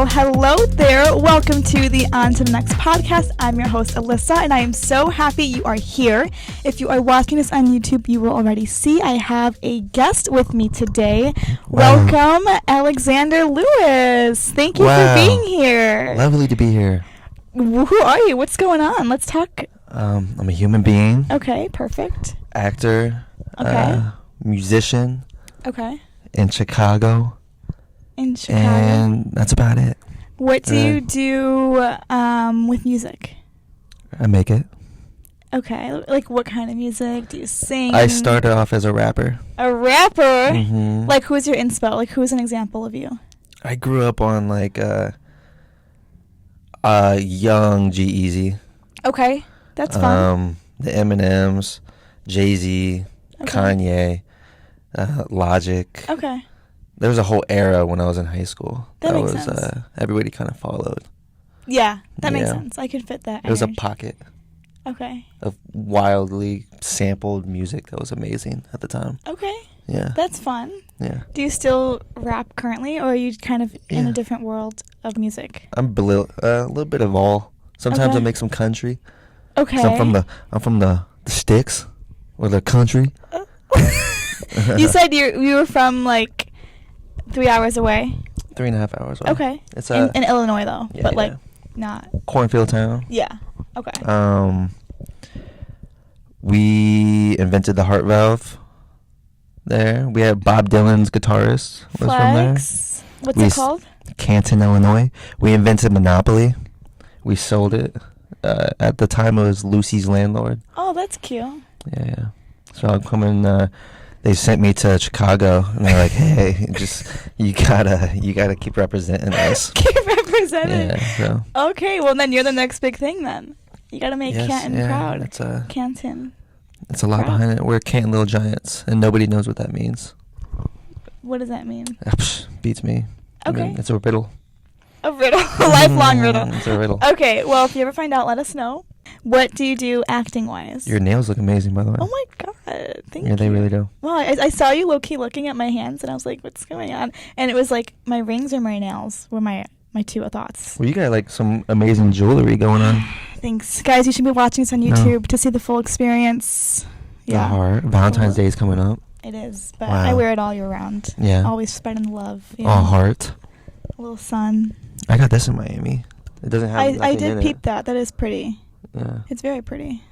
Well, hello there. Welcome to the On to the Next podcast. I'm your host, Alyssa, and I am so happy you are here. If you are watching this on YouTube, you will already see I have a guest with me today. Wow. Welcome, Alexander Lewis. Thank you for being here. Lovely to be here. Who are you? What's going on? Let's talk. I'm a human being. Okay, perfect. Actor. Okay. Musician. Okay. In Chicago. And that's about it. What do you do with music? I make it. Okay. Like, what kind of music? Do you sing? I started off as a rapper. A rapper? Mm-hmm. Like, who's your inspo? Like, who's an example of you? I grew up on, like, young G-Eazy. Okay. That's fun. The Eminems, Jay-Z, Kanye, Logic. Okay. There was a whole era when I was in high school. That makes sense. Everybody kind of followed. Yeah, that makes sense. I could fit that. It was a pocket. Okay. Of wildly sampled music that was amazing at the time. Okay. Yeah. That's fun. Yeah. Do you still rap currently, or are you kind of in a different world of music? I'm a little bit of all. Sometimes I make some country. Okay. 'Cause I'm from the sticks or the country. You said you were from like 3 hours away. 3.5 hours away. Okay. It's in Illinois though, yeah, but like not cornfield town. Yeah. Okay. We invented the heart valve there. We had Bob Dylan's guitarist was from there. What's it called? Canton, Illinois. We invented Monopoly. We sold it. At the time it was Lucy's Landlord. Oh, that's cute. Yeah. So I'm coming. They sent me to Chicago, and they're like, "Hey, you gotta keep representing us." Keep representing. Yeah. So. Okay, well then you're the next big thing then. You gotta make Canton proud. Canton. It's a lot behind it. We're Canton Little Giants, and nobody knows what that means. What does that mean? Beats me. Okay. I mean, it's a riddle. A riddle, a lifelong riddle. It's a riddle. Okay, well if you ever find out, let us know. What do you do acting-wise? Your nails look amazing, by the way. Oh my god, thank you. Yeah, they really do. Wow, I saw you low-key looking at my hands, and I was like, what's going on? And it was like, my rings or my nails were my two thoughts. Well, you got like some amazing jewelry going on. Thanks. Guys, you should be watching this on YouTube to see the full experience. Yeah. The heart. Valentine's Day is coming up. It is, but I wear it all year round. Yeah. Always spreading the love. You know? Heart. A little sun. I got this in Miami. It doesn't have I did peep that. That is pretty. Yeah. It's very pretty.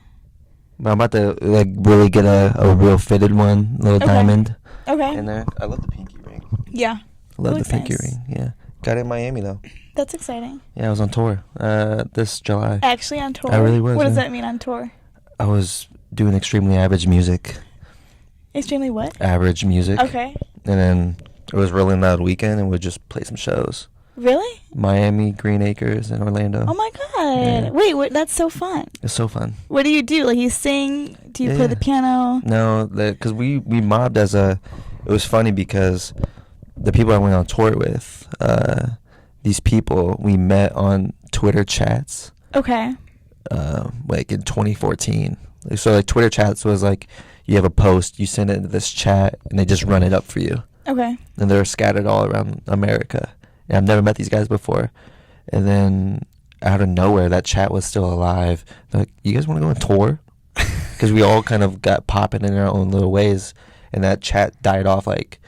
But I'm about to like really get a real fitted one, little diamond. Okay. In there. I love the pinky ring. Yeah. I love the pinky ring. Yeah. Got it in Miami though. That's exciting. Yeah, I was on tour this July. Actually on tour? I really was. What does that mean on tour? I was doing extremely average music. Extremely what? Average music. Okay. And then it was Rolling Loud weekend, and we'd just play some shows. Really? Miami, Green Acres, and Orlando. Oh my god! Yeah. Wait, that's so fun. It's so fun. What do you do? Like you sing? Do you play the piano? No, because we mobbed as a. It was funny because the people I went on tour with, these people we met on Twitter chats. Okay. Like in 2014. So like Twitter chats was like you have a post, you send it into this chat, and they just run it up for you. Okay. And they're scattered all around America. And I've never met these guys before. And then out of nowhere, that chat was still alive. They're like, you guys want to go on tour? Because we all kind of got popping in our own little ways. And that chat died off like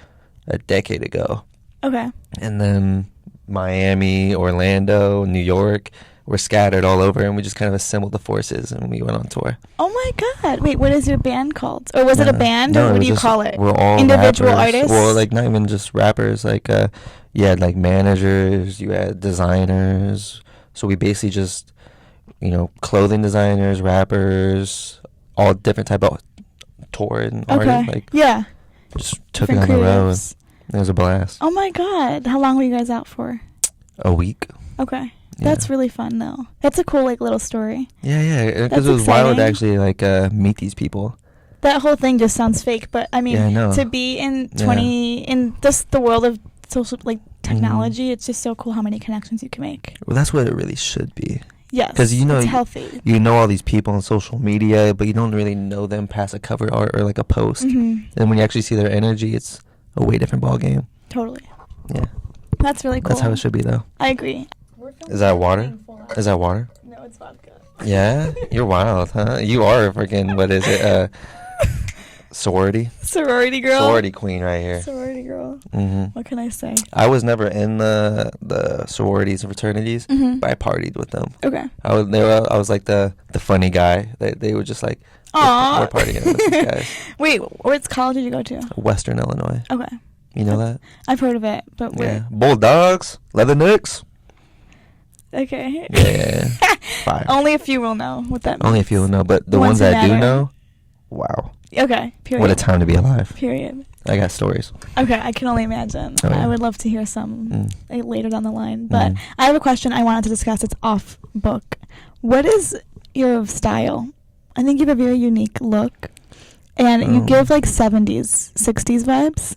a decade ago. Okay. And then Miami, Orlando, New York were scattered all over. And we just kind of assembled the forces and we went on tour. Oh my god. Wait, what is your band called? Or was it a band? No, or what do you call it? We're all individual rappers. artists? Well, like not even just rappers. Like you had like managers, you had designers. So we basically just, clothing designers, rappers, all different type of touring artists. Like just took it on the road. It was a blast. Oh my god. How long were you guys out for? A week. Okay. That's really fun though. That's a cool little story. Yeah, because it was wild to actually meet these people. That whole thing just sounds fake, but I mean, to be in in just the world of social technology, it's just so cool how many connections you can make. Well, that's what it really should be. Yes, because it's healthy. You know all these people on social media, but you don't really know them past a cover art or like a post. And when you actually see their energy, it's a way different ball game. Totally. Yeah. That's really cool. That's how it should be, though. I agree. Is that water? Is that water? No, it's vodka. Yeah? You're wild, huh? You are a freaking, what is it, sorority? Sorority girl. Sorority queen right here. Sorority girl. Mm-hmm. What can I say? I was never in the sororities and fraternities, Mm-hmm. but I partied with them. Okay. I was like the funny guy. They were just like, Aww. we're partying with these guys. Wait, what college did you go to? Western Illinois. Okay. You know that? I've heard of it, but wait. Yeah. Bulldogs, Leathernecks. Okay. Yeah. Fire. Only a few will know what that means. Only a few will know, but the Ones ones who that do matter. know, wow. Okay. Period. What a time to be alive. Period. I got stories. Okay, I can only imagine. Oh, yeah. I would love to hear some later down the line. But Mm. I have a question I wanted to discuss. It's off book. What is your style? I think you have a very unique look. And you Oh. give like 70s, 60s vibes.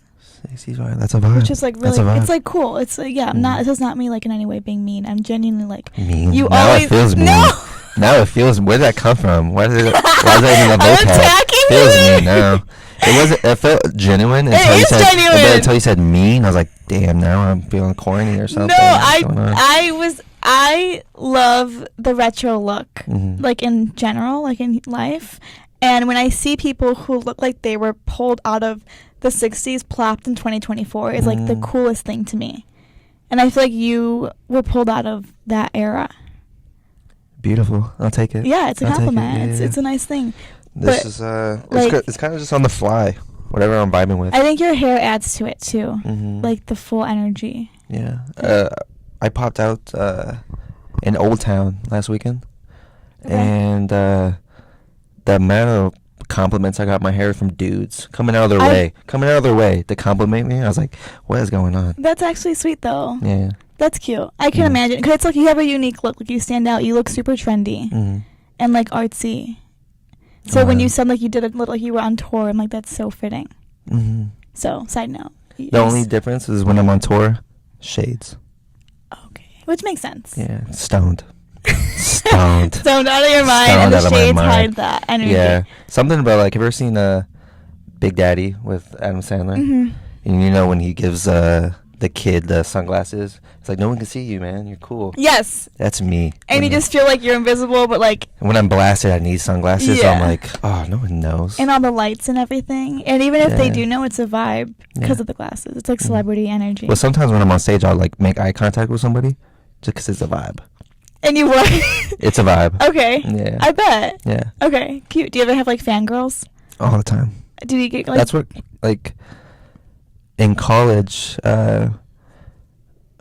60s vibe. That's a vibe. Which is like That's really, a vibe. it's like cool. It's like, yeah, I'm not, it does not mean like in any way being mean. I'm genuinely like, mean. you Now always, it feels mean. no! Now it feels. Where did that come from? Why is that even a I'm vocab? attacking Feels you. mean now. It wasn't. It felt genuine until It you is said. genuine. But until you said mean, I was like, damn. Now I'm feeling corny or something. No, What's going on? I love the retro look, Mhm. like in general, like in life. And when I see people who look like they were pulled out of the 60s, plopped in 2024, is like the coolest thing to me. And I feel like you were pulled out of that era. Beautiful. I'll take it. Yeah, it's a I'll take it. compliment. Yeah. It's a nice thing. This but, is like- it's kind of just on the fly. Whatever I'm vibing with. I think your hair adds to it too, Mhm. like the full energy. Yeah. I popped out in Old Town last weekend, Okay. and the amount of compliments I got my hair from dudes coming out of their way to compliment me. I was like, what is going on? That's actually sweet though. Yeah. That's cute. I can Yeah. imagine because it's like you have a unique look. Like you stand out. You look super trendy Hmm. and like artsy. So when Wow. you said like you did a little, you were on tour. I'm like, that's so fitting. Hmm. So side note. The only difference is when I'm on tour, shades. Okay, which makes sense. Yeah, stoned. Stoned. Stoned out of your mind, Stoned and the out of my shades mind. hide that energy. Yeah, something about like, have you ever seen Big Daddy with Adam Sandler? Hmm. And you know when he gives the kid the sunglasses, it's like no one can see you, man. You're cool. Yes, That's me. and you just feel like you're invisible, but like, when I'm blasted, I need sunglasses. So I'm Yeah. like, oh, no one knows. and all the lights and everything. And even if they Yeah. do know, it's a vibe because Yeah. of the glasses. It's like Mhm. celebrity energy. Well, sometimes when I'm on stage, I'll like make eye contact with somebody, just 'cause it's a vibe. And you what? It's a vibe. Okay. Yeah. I bet. Yeah. Okay, cute. Do you ever have like fangirls? All the time. Do you get like? That's what like in college.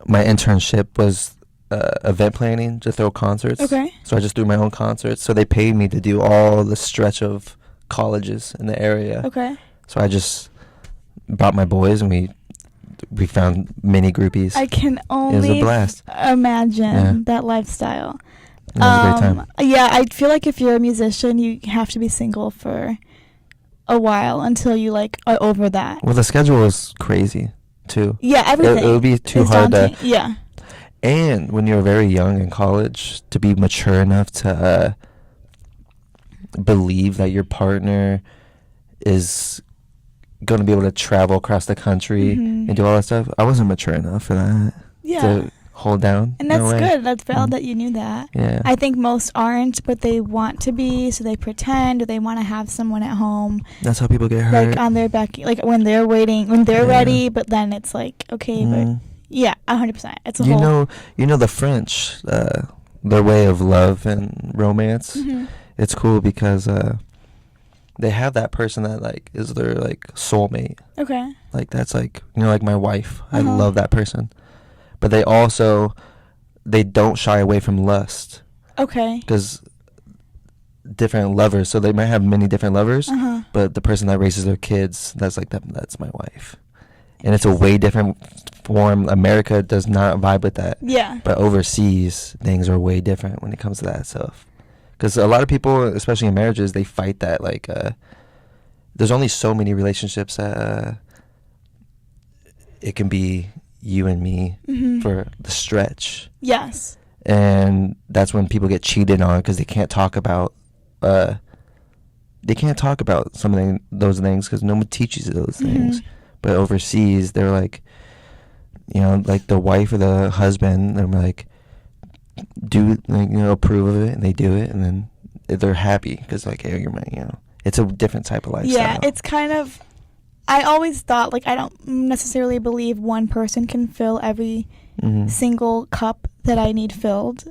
My internship was event planning to throw concerts. Okay. So I just do my own concerts. So they paid me to do all the stretch of colleges in the area. Okay. So I just brought my boys and we found many groupies. I can It was a only blast. imagine Yeah. that lifestyle. It was a great time. Yeah, I feel like if you're a musician, you have to be single for a while until you like are over that. Well, the schedule was crazy too. Yeah, everything. It would be too is hard daunting. to. Yeah. And when you're very young in college, to be mature enough to believe that your partner is going to be able to travel across the country Mhm. and do all that stuff, I wasn't mature enough for that. Yeah. To hold down. And in a that's way. good. That's valid Mm. that you knew that. Yeah. I think most aren't, but they want to be, so they pretend, or they want to have someone at home, That's how people get hurt. like on their back, like when they're waiting, when they're Yeah. ready. But then it's like, okay, but Mm. yeah, 100%. It's a you whole. know the French, their way of love and romance. Mhm. It's cool because they have that person that like is their like soulmate. Okay. Like that's like like my wife. I Uh-huh. love that person. But they don't shy away from lust Okay. because different lovers. So they might have many different lovers, Uh-huh. but the person that raises their kids, that's like that's my wife. And it's a way different form. America does not vibe with that. Yeah. But overseas, things are way different when it comes to that stuff. Because a lot of people, especially in marriages, they fight that. Like, there's only so many relationships that it can be you and me Mhm. for the stretch. Yes. And that's when people get cheated on because they can't talk about some of those things because no one teaches you those things. Mhm. But overseas, they're like, like the wife or the husband, they're like, do, like, approve of it, and they do it, and then they're happy because, like, hey, you're my, it's a different type of lifestyle. Yeah, it's kind of, I always thought, like, I don't necessarily believe one person can fill every single cup that I need filled.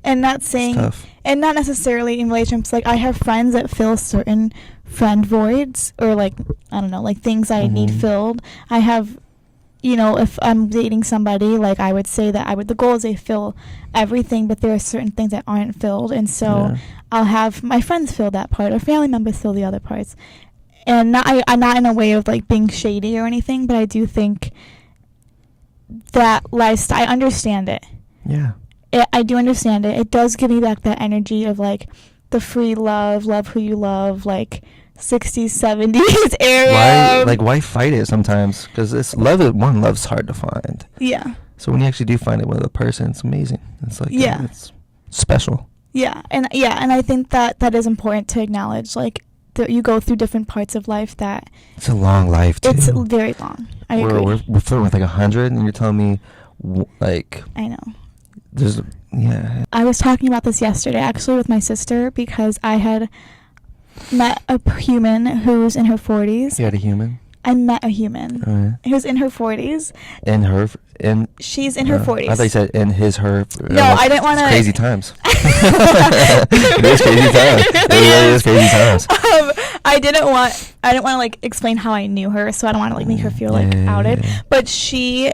And not saying, and not necessarily in relationships, like, I have friends that fill certain friend voids, or, like, I don't know, like, things I need filled. I have, if I'm dating somebody, like, I would say that the goal is they fill everything, but there are certain things that aren't filled, and so I'll have my friends fill that part, or family members fill the other parts. And I'm not in a way of, like, being shady or anything, but I do think that lifestyle, I understand it. Yeah. I do understand it. It does give me back that energy of, like, the free love who you love, like, 60s, 70s era. Why fight it sometimes? Because love's hard to find. Yeah. So when you actually do find it with a person, it's amazing. It's like, it's special. Yeah, and I think that is important to acknowledge, like, that you go through different parts of life that... It's a long life, too. It's very long. I agree. We're flirting with, like, 100, and you're telling me, like... I know. I was talking about this yesterday, actually, with my sister, because I had met a human who's in her 40s. You had a human? I met a human who's in her 40s. She's in her 40s. I thought you said her. No, I didn't want to. Crazy times. It is crazy times. It really is crazy times. I didn't want to, like, explain how I knew her, so I don't want to, like, make her feel, like, outed. Yeah. But she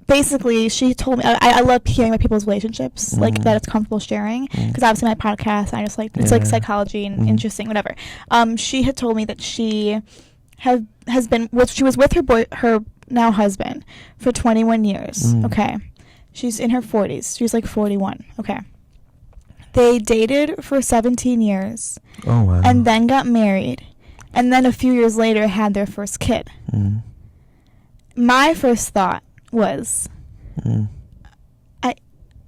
told me, I love hearing about people's relationships, like, that it's comfortable sharing, because obviously my podcast, I just, like, it's, like, psychology and interesting, whatever. She had told me that she she was with her now husband for 21 years. Okay. She's in her 40s. She's, like, 41. Okay. They dated for 17 years. Oh, wow. And then got married. And then a few years later had their first kid. My first thought was,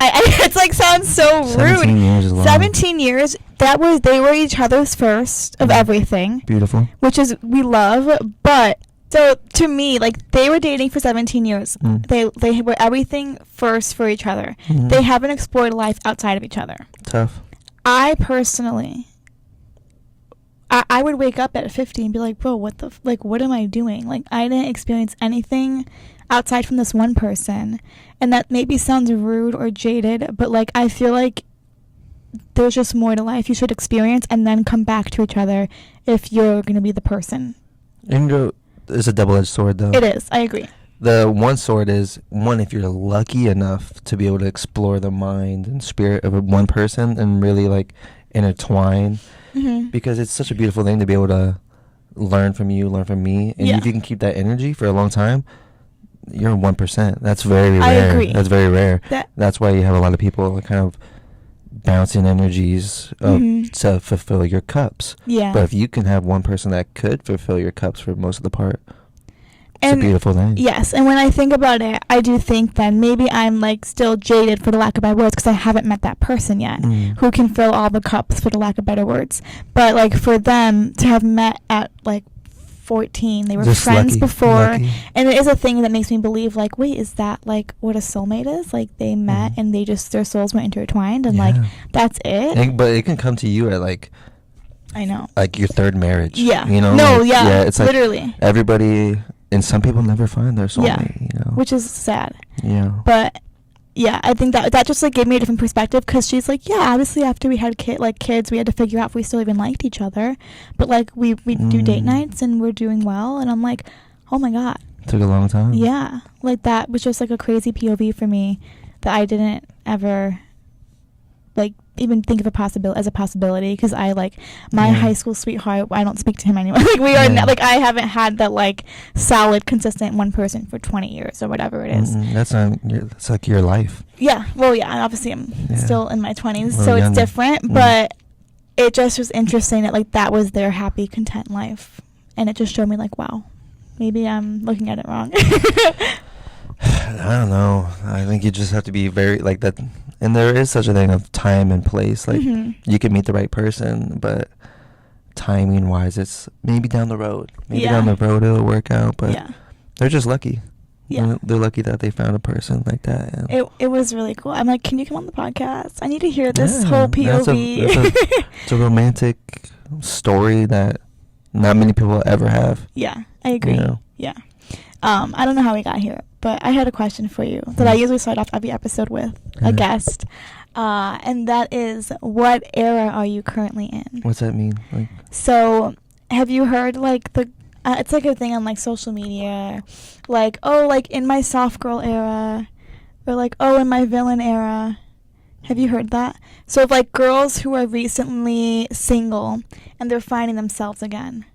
it's, like, sounds so rude. 17 years is long. 17 years. They were each other's first of everything. Beautiful. Which is, we love, but, so, to me, like, they were dating for 17 years. They were everything first for each other. They haven't explored life outside of each other. Tough. I personally, I would wake up at 50 and be like, bro, what am I doing? Like, I didn't experience anything outside from this one person. And that maybe sounds rude or jaded, but, like, I feel like there's just more to life you should experience and then come back to each other if you're going to be the person. And it's a double-edged sword, though. It is. I agree. The one sword is, if you're lucky enough to be able to explore the mind and spirit of one person and really, like, intertwine, because it's such a beautiful thing to be able to learn from you, learn from me, and if you can keep that energy for a long time, you're 1%. That's very rare. I agree. That's very rare. That's why you have a lot of people kind of bouncing energies to fulfill your cups. Yeah. But if you can have one person that could fulfill your cups for most of the part, it's a beautiful thing. Yes, and when I think about it, I do think that maybe I'm, like, still jaded, for the lack of better words, because I haven't met that person yet who can fill all the cups, for the lack of better words. But, like, for them to have met at, like, 14, they were just friends before, and it is a thing that makes me believe, like, wait, is that, like, what a soulmate is? Like, they met and they just, their souls were intertwined, and like, that's it. But it can come to you at, like, I know, like, your third marriage. Yeah. No, like, it's like literally everybody, and some people never find their soulmate. Which is sad. Yeah. But yeah, I think that just, like, gave me a different perspective, because she's like, yeah, obviously after we had kids, we had to figure out if we still even liked each other, but, like, we do date nights and we're doing well, and I'm like, oh my god, it took a long time. Yeah, like, that was just, like, a crazy POV for me that I didn't ever, like, even think of as a possibility, because I, like, my high school sweetheart, I don't speak to him anymore. Like, we are not, like, I haven't had that, like, solid, consistent one person for 20 years or whatever it is. That's like your life. Yeah, well, yeah, obviously I'm still in my 20s, so it's different, but it just was interesting that, like, that was their happy, content life, and it just showed me, like, wow, maybe I'm looking at it wrong. I don't know. I think you just have to be very, like, that. And there is such a thing of time and place. Like, you can meet the right person, but timing-wise, it's maybe down the road. Maybe down the road it'll work out, but they're just lucky. Yeah. They're lucky that they found a person like that. And It was really cool. I'm like, can you come on the podcast? I need to hear this yeah, whole POV. It's a romantic story that not many people ever have. Yeah, I agree. You know? Yeah. I don't know how we got here, but I had a question for you that I usually start off every episode with a guest. And that is, what era are you currently in? What's that mean? Like, so, have you heard, like, it's like a thing on, like, social media, like, oh, like, in my soft girl era, or, like, oh, in my villain era. Have you heard that? So, if, like, girls who are recently single, and they're finding themselves again,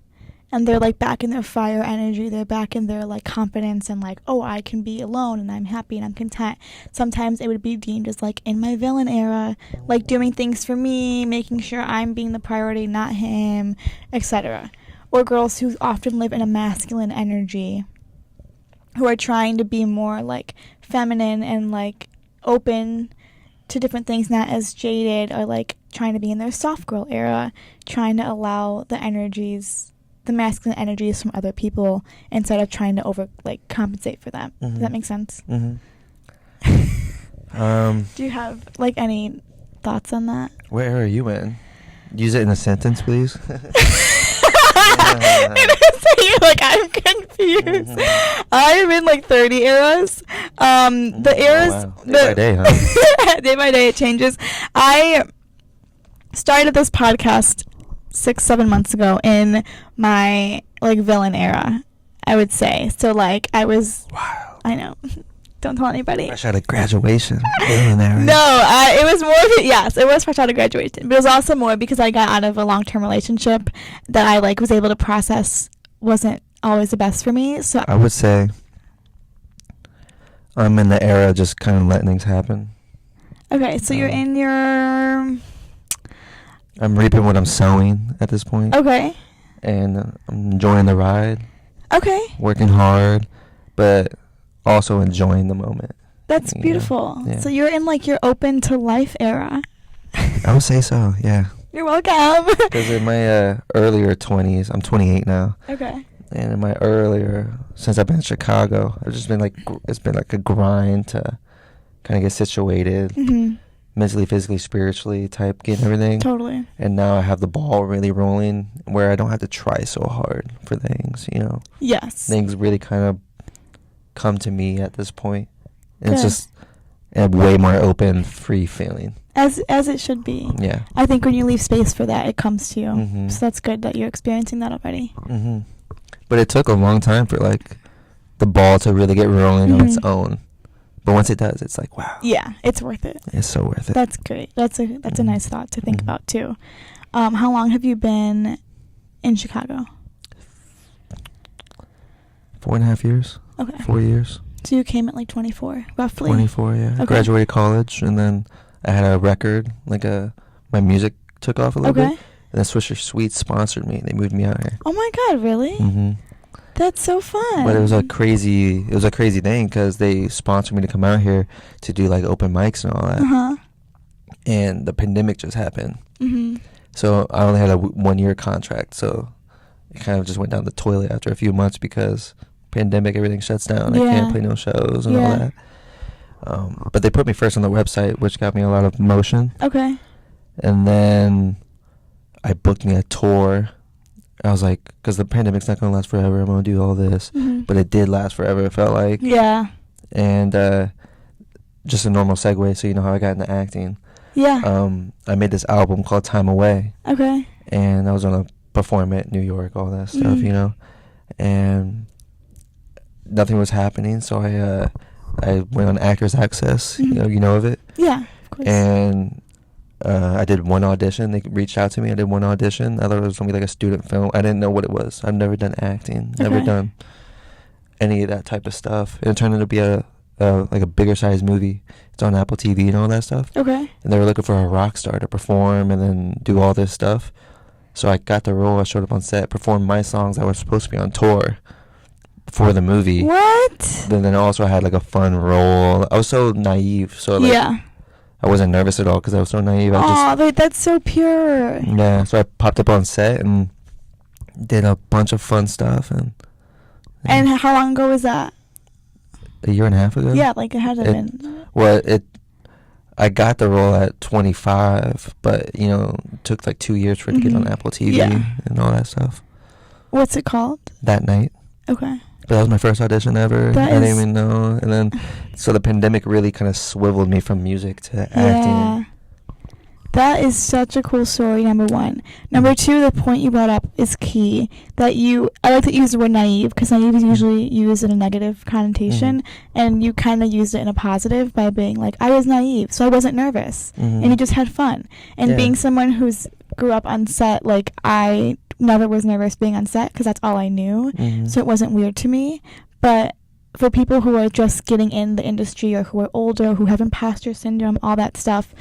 and they're, like, back in their fire energy, they're back in their, like, confidence, and, like, oh, I can be alone, and I'm happy, and I'm content. Sometimes it would be deemed as, like, in my villain era, like, doing things for me, making sure I'm being the priority, not him, etc. Or girls who often live in a masculine energy, who are trying to be more, like, feminine and, like, open to different things, not as jaded, or, like, trying to be in their soft girl era, trying to allow the masculine energies from other people instead of trying to compensate for them. Mm-hmm. Does that make sense? Mm-hmm. Do you have, like, any thoughts on that? Where are you in? Use it in a sentence, please. You're like, I'm confused. Mm-hmm. I'm in, like, 30 eras. The eras... Wow. Day by day, huh? Day by day, it changes. I started this podcast 6-7 months ago in my, like, villain era, I would say. So, like, I was... Wow. I know. Don't tell anybody. Fresh out of graduation. Villain era. No, it was more... Yes, it was fresh out of graduation. But it was also more because I got out of a long-term relationship that I, like, was able to process wasn't always the best for me. So I would say I'm in the era of just kind of letting things happen. Okay, so you're in your... I'm reaping what I'm sowing at this point. Okay. And I'm enjoying the ride. Okay. Working hard, but also enjoying the moment. That's beautiful. Yeah. So you're in, like, your open to life era. I would say so, yeah. You're welcome. Because in my earlier 20s, I'm 28 now. Okay. And in my since I've been in Chicago, I've just been like, it's been like a grind to kind of get situated, mentally, physically, spiritually type, getting everything. Totally. And now I have the ball really rolling where I don't have to try so hard for things, you know? Yes. Things really kind of come to me at this point. And it's just a way more open, free feeling. As it should be. Yeah. I think when you leave space for that, it comes to you. Mm-hmm. So that's good that you're experiencing that already. Mm-hmm. But it took a long time for, like, the ball to really get rolling on its own. But once it does, it's like, wow. Yeah, it's worth it. It's so worth it. That's great. That's a nice thought to think about too. How long have you been in Chicago? 4.5 years. Okay. 4 years. So you came at, like, 24, roughly? 24, yeah. Okay. I graduated college, and then I had a record, like my music took off a little bit. And then Swisher Sweets sponsored me. They moved me out here. Oh my God, really? Mm-hmm. That's so fun. But it was a crazy thing because they sponsored me to come out here to do, like, open mics and all that. Uh-huh. And the pandemic just happened. Mm-hmm. So I only had a 1-year contract. So it kind of just went down the toilet after a few months because pandemic, everything shuts down. Yeah. I can't play no shows and all that. But they put me first on the website, which got me a lot of motion. Okay. And then I booked me a tour. I was like, because the pandemic's not going to last forever. I'm going to do all this. Mm-hmm. But it did last forever, it felt like. Yeah. And just a normal segue, so you know how I got into acting. Yeah. I made this album called Time Away. Okay. And I was going to perform it in New York, all that stuff, you know. And nothing was happening, so I went on Actors Access. You know of it. Yeah, of course. And I did one audition. They reached out to me. I did one audition. I thought it was going to be like a student film. I didn't know what it was. I've never done acting. Never done any of that type of stuff. And it turned out to be like a bigger size movie. It's on Apple TV and all that stuff. Okay. And they were looking for a rock star to perform and then do all this stuff. So I got the role. I showed up on set, performed my songs that were supposed to be on tour for the movie. What? Then also I had, like, a fun role. I was so naive. So, like, yeah. I wasn't nervous at all because I was so naive. Oh, that's so pure. Yeah, so I popped up on set and did a bunch of fun stuff. And how long ago was that? a year and a half ago. Yeah, like it hasn't been. Well, I got the role at 25, but it took like 2 years for it to get on Apple TV and all that stuff. What's it called? That Night. Okay. But that was my first audition ever. I didn't even know. And then, so the pandemic really kind of swiveled me from music to acting. That is such a cool story, number one. Number two, the point you brought up is key. I like to use the word naive, because naive is usually used in a negative connotation, and you kind of used it in a positive by being like, I was naive, so I wasn't nervous, and you just had fun. And being someone who's grew up on set, like, I never was nervous being on set, because that's all I knew, so it wasn't weird to me. But for people who are just getting in the industry, or who are older, who have imposter syndrome, all that stuff,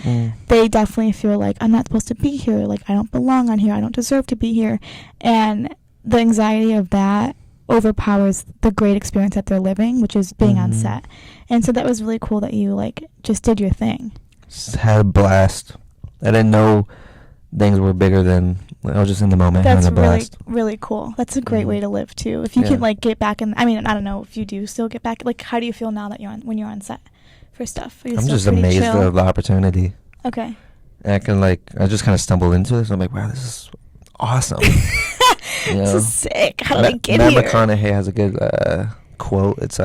they definitely feel like, I'm not supposed to be here, like, I don't belong on here, I don't deserve to be here. And the anxiety of that overpowers the great experience that they're living, which is being on set. And so that was really cool that you, like, just did your thing. Just had a blast. I didn't know things were bigger than, I was just in the moment having a blast. That's really cool. That's a great way to live too. If you can, like, get back in, I mean, I don't know if you do still get back, like, how do you feel now that when you're on set for stuff? I'm just amazed at the opportunity. Okay. And I just kind of stumbled into this. I'm like, wow, this is awesome. This is sick. How did I get here? Matt McConaughey has a good quote. It's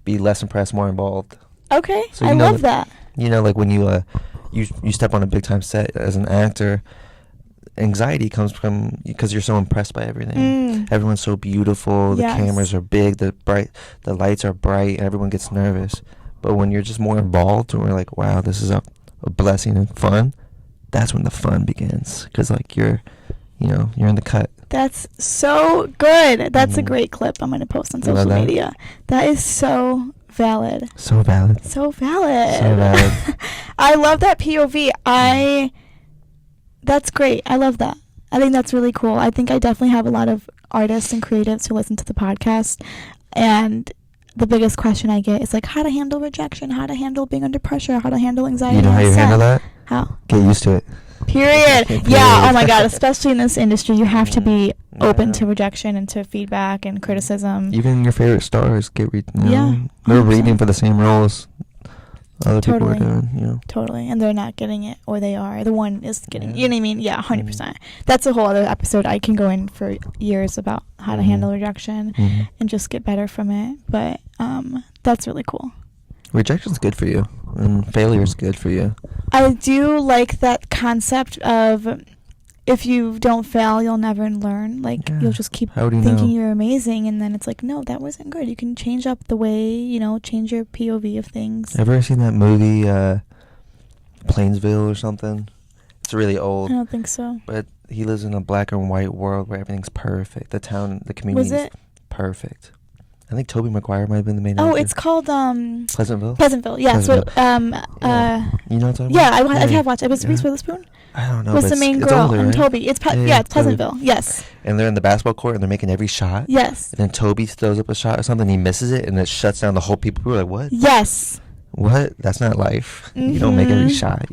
be less impressed, more involved. Okay. So I love that. Like when you step on a big time set as an actor, anxiety comes from because you're so impressed by everything. Everyone's so beautiful. The cameras are big. The lights are bright. And everyone gets nervous. But when you're just more involved, and we're like, wow, this is a blessing and fun. That's when the fun begins. Because you're in the cut. That's so good. That's a great clip. I'm going to post on social media. That is so valid. So valid. So valid. I love that POV. That's great. I love that. I think that's really cool. I think I definitely have a lot of artists and creatives who listen to the podcast, and the biggest question I get is like, how to handle rejection, how to handle being under pressure, how to handle anxiety. You know how you handle that? How? Get used to it. Period. Yeah. Oh my God. Especially in this industry, you have to be open to rejection and to feedback and criticism. Even your favorite stars get they're reading for the same roles other people are doing. Totally. And they're not getting it, or they are. The one is getting. You know what I mean? Yeah. 100%. That's a whole other episode. I can go in for years about how to handle rejection and just get better from it. But that's really cool. Rejection's good for you, and failure's good for you. I do like that concept of, if you don't fail, you'll never learn. You'll just keep thinking you're amazing, and then it's like, no, that wasn't good. You can change up the way, change your POV of things. Ever seen that movie, Plainsville or something? It's really old. I don't think so. But he lives in a black and white world where everything's perfect. The town, the community is perfect. I think Tobey Maguire might have been the main actor. It's called Pleasantville? Pleasantville, yeah. Pleasantville. So, You know what I'm talking about? Yeah, I have watched it. Was Reese Witherspoon? I don't know. What's the main girl? Older, right? Toby. It's it's Pleasantville. Yes. And they're in the basketball court and they're making every shot. Yes. And then Toby throws up a shot or something. He misses it and it shuts down the whole people. People are like, what? Yes. What? That's not life. You don't make every shot.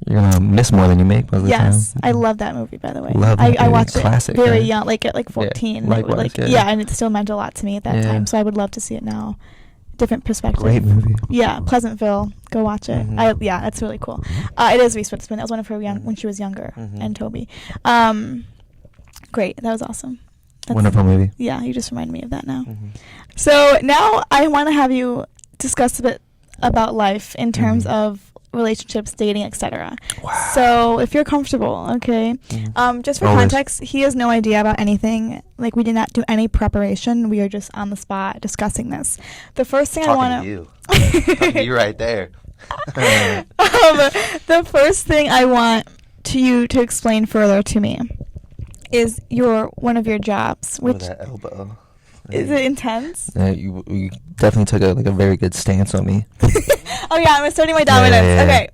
You're gonna miss more than you make most of the time. Yes, I love that movie, by the way. I watched Classic, it very young, at 14. Likewise, and it still meant a lot to me at that time. So I would love to see it now. Different perspective. Great movie. Yeah, Pleasantville. Go watch it. That's really cool. It is Reese Witherspoon. That was one of her when she was younger, and Toby. Great. That was awesome. Wonderful movie. Yeah, you just reminded me of that now. So now I want to have you discuss a bit about life in terms of relationships, dating, etc. Wow. So if you're comfortable, okay. Just for context, he has no idea about anything. We did not do any preparation. We are just on the spot discussing this. The first thing you right there. The first thing I want you to explain further to me is one of your jobs, which that elbow. Is it intense? You definitely took a very good stance on me. Oh yeah, I'm asserting my dominance.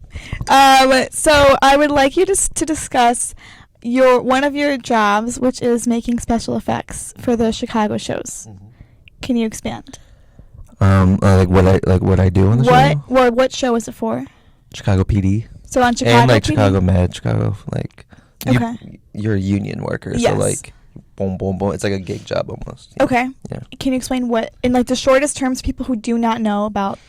Okay. So I would like you to discuss one of your jobs, which is making special effects for the Chicago shows. Can you expand? What I do on the show? What show is it for? Chicago PD. So on Chicago and PD? Chicago Med, Chicago okay. You're a union worker, yes. so boom, boom, boom. It's like a gig job almost. Okay. Yeah. Can you explain what, in like the shortest terms, people who do not know about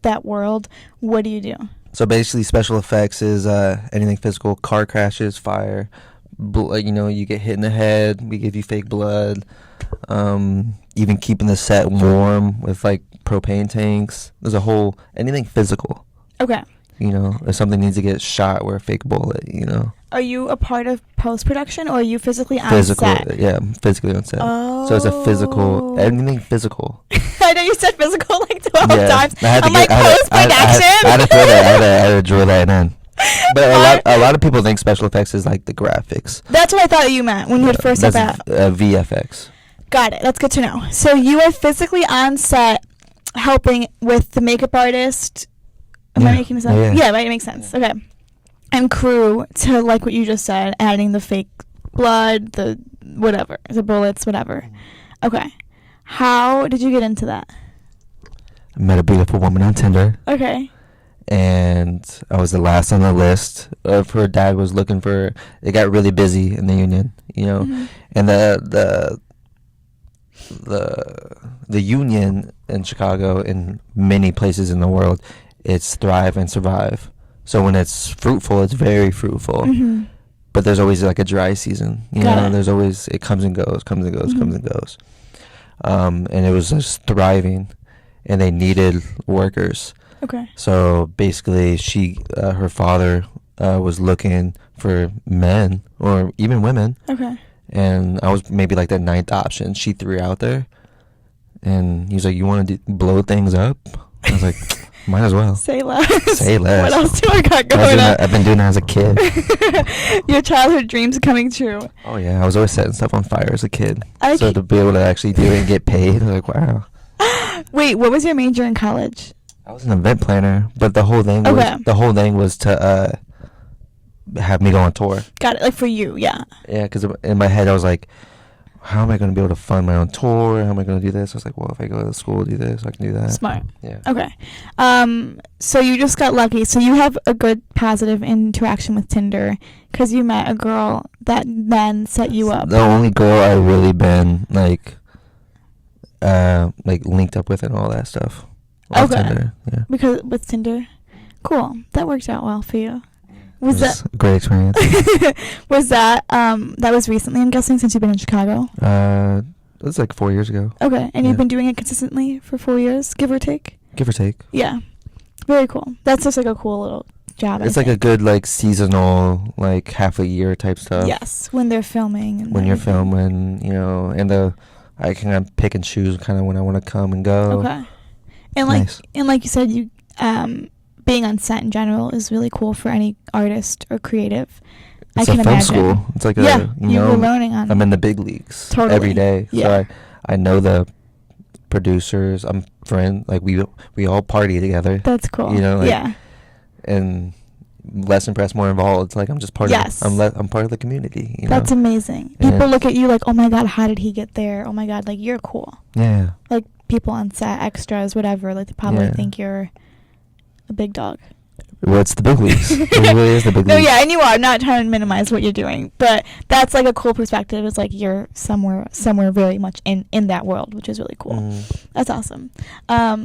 that world, what do you do? So basically, special effects is anything physical, car crashes, fire, you get hit in the head, we give you fake blood, even keeping the set warm with like propane tanks. There's a whole, anything physical. Okay. If something needs to get shot, we're a fake bullet, Are you a part of post-production, or are you physically on Physical, set? yeah, I'm physically on set. Oh. So it's a physical, anything physical. I know you said physical like 12 times. I had to I'm like, post-production? I had to throw that, I had to draw that in. But a lot of people think special effects is like the graphics. That's what I thought you meant when you had first said that. VFX. Got it. That's good to know. So you are physically on set helping with the makeup artist. Am I making this up? Yeah, right. It makes sense. Okay. And crew to, like what you just said, adding the fake blood, the whatever, the bullets, whatever. Okay. How did you get into that? I met a beautiful woman on Tinder. Okay. And I was the last on the list. Her dad was looking for. It got really busy in the union, Mm-hmm. and the union in Chicago, in many places in the world, it's thrive and survive. So when it's fruitful, it's very fruitful. Mm-hmm. But there's always like a dry season. There's always, it comes and goes, comes and goes, Mm-hmm. comes and goes. And it was just thriving, and they needed workers. Okay. So basically, her father was looking for men or even women. Okay. And I was maybe like the 9th option. She threw out there, and he was like, "You want to blow things up?" I was like, "Might as well." Say less. Say less. What else do I got going on? I've been doing that as a kid. Your childhood dreams coming true. Oh yeah, I was always setting stuff on fire as a kid. So to be able to actually do it and get paid, I was like, wow. Wait, what was your major in college? I was an event planner, but the whole thing was to have me go on tour. Got it, like for you, yeah. Yeah, because in my head I was like, how am I going to be able to fund my own tour? How am I going to do this? I was like, well, if I go to school, do this, I can do that. Smart. Yeah. Okay. So you just got lucky. So you have a good positive interaction with Tinder because you met a girl that then set you up. The only girl I really been like linked up with and all that stuff. On Tinder. Yeah. Because with Tinder, cool. That worked out well for you. Was that a great experience? Was that was recently? I'm guessing since you've been in Chicago. It was like 4 years ago. Okay, and you've been doing it consistently for 4 years, give or take. Give or take. Yeah, very cool. That's just like a cool little job. It's like a good like seasonal, like half a year type stuff. Yes, when they're filming. And when you're filming, and I can pick and choose kind of when I want to come and go. Okay, and like you said, you being on set in general is really cool for any artist or creative. It's I can a film imagine. school. It's like you were learning on. I'm in the big leagues Totally. every day. Yeah. So I know the producers. I'm friends. Like we all party together. That's cool. Yeah. And less impressed, more involved. It's like I'm just part Yes. of. I'm part of the community. That's amazing. People look at you like, oh my god, how did he get there? Oh my god, like you're cool. Yeah. Like people on set, extras, whatever. Like they probably think you're a big dog. Well, it's the big leagues. It really is the big leagues. No, yeah, and you are. I'm not trying to minimize what you're doing, but that's like a cool perspective. It's like you're somewhere very much in that world, which is really cool. That's awesome.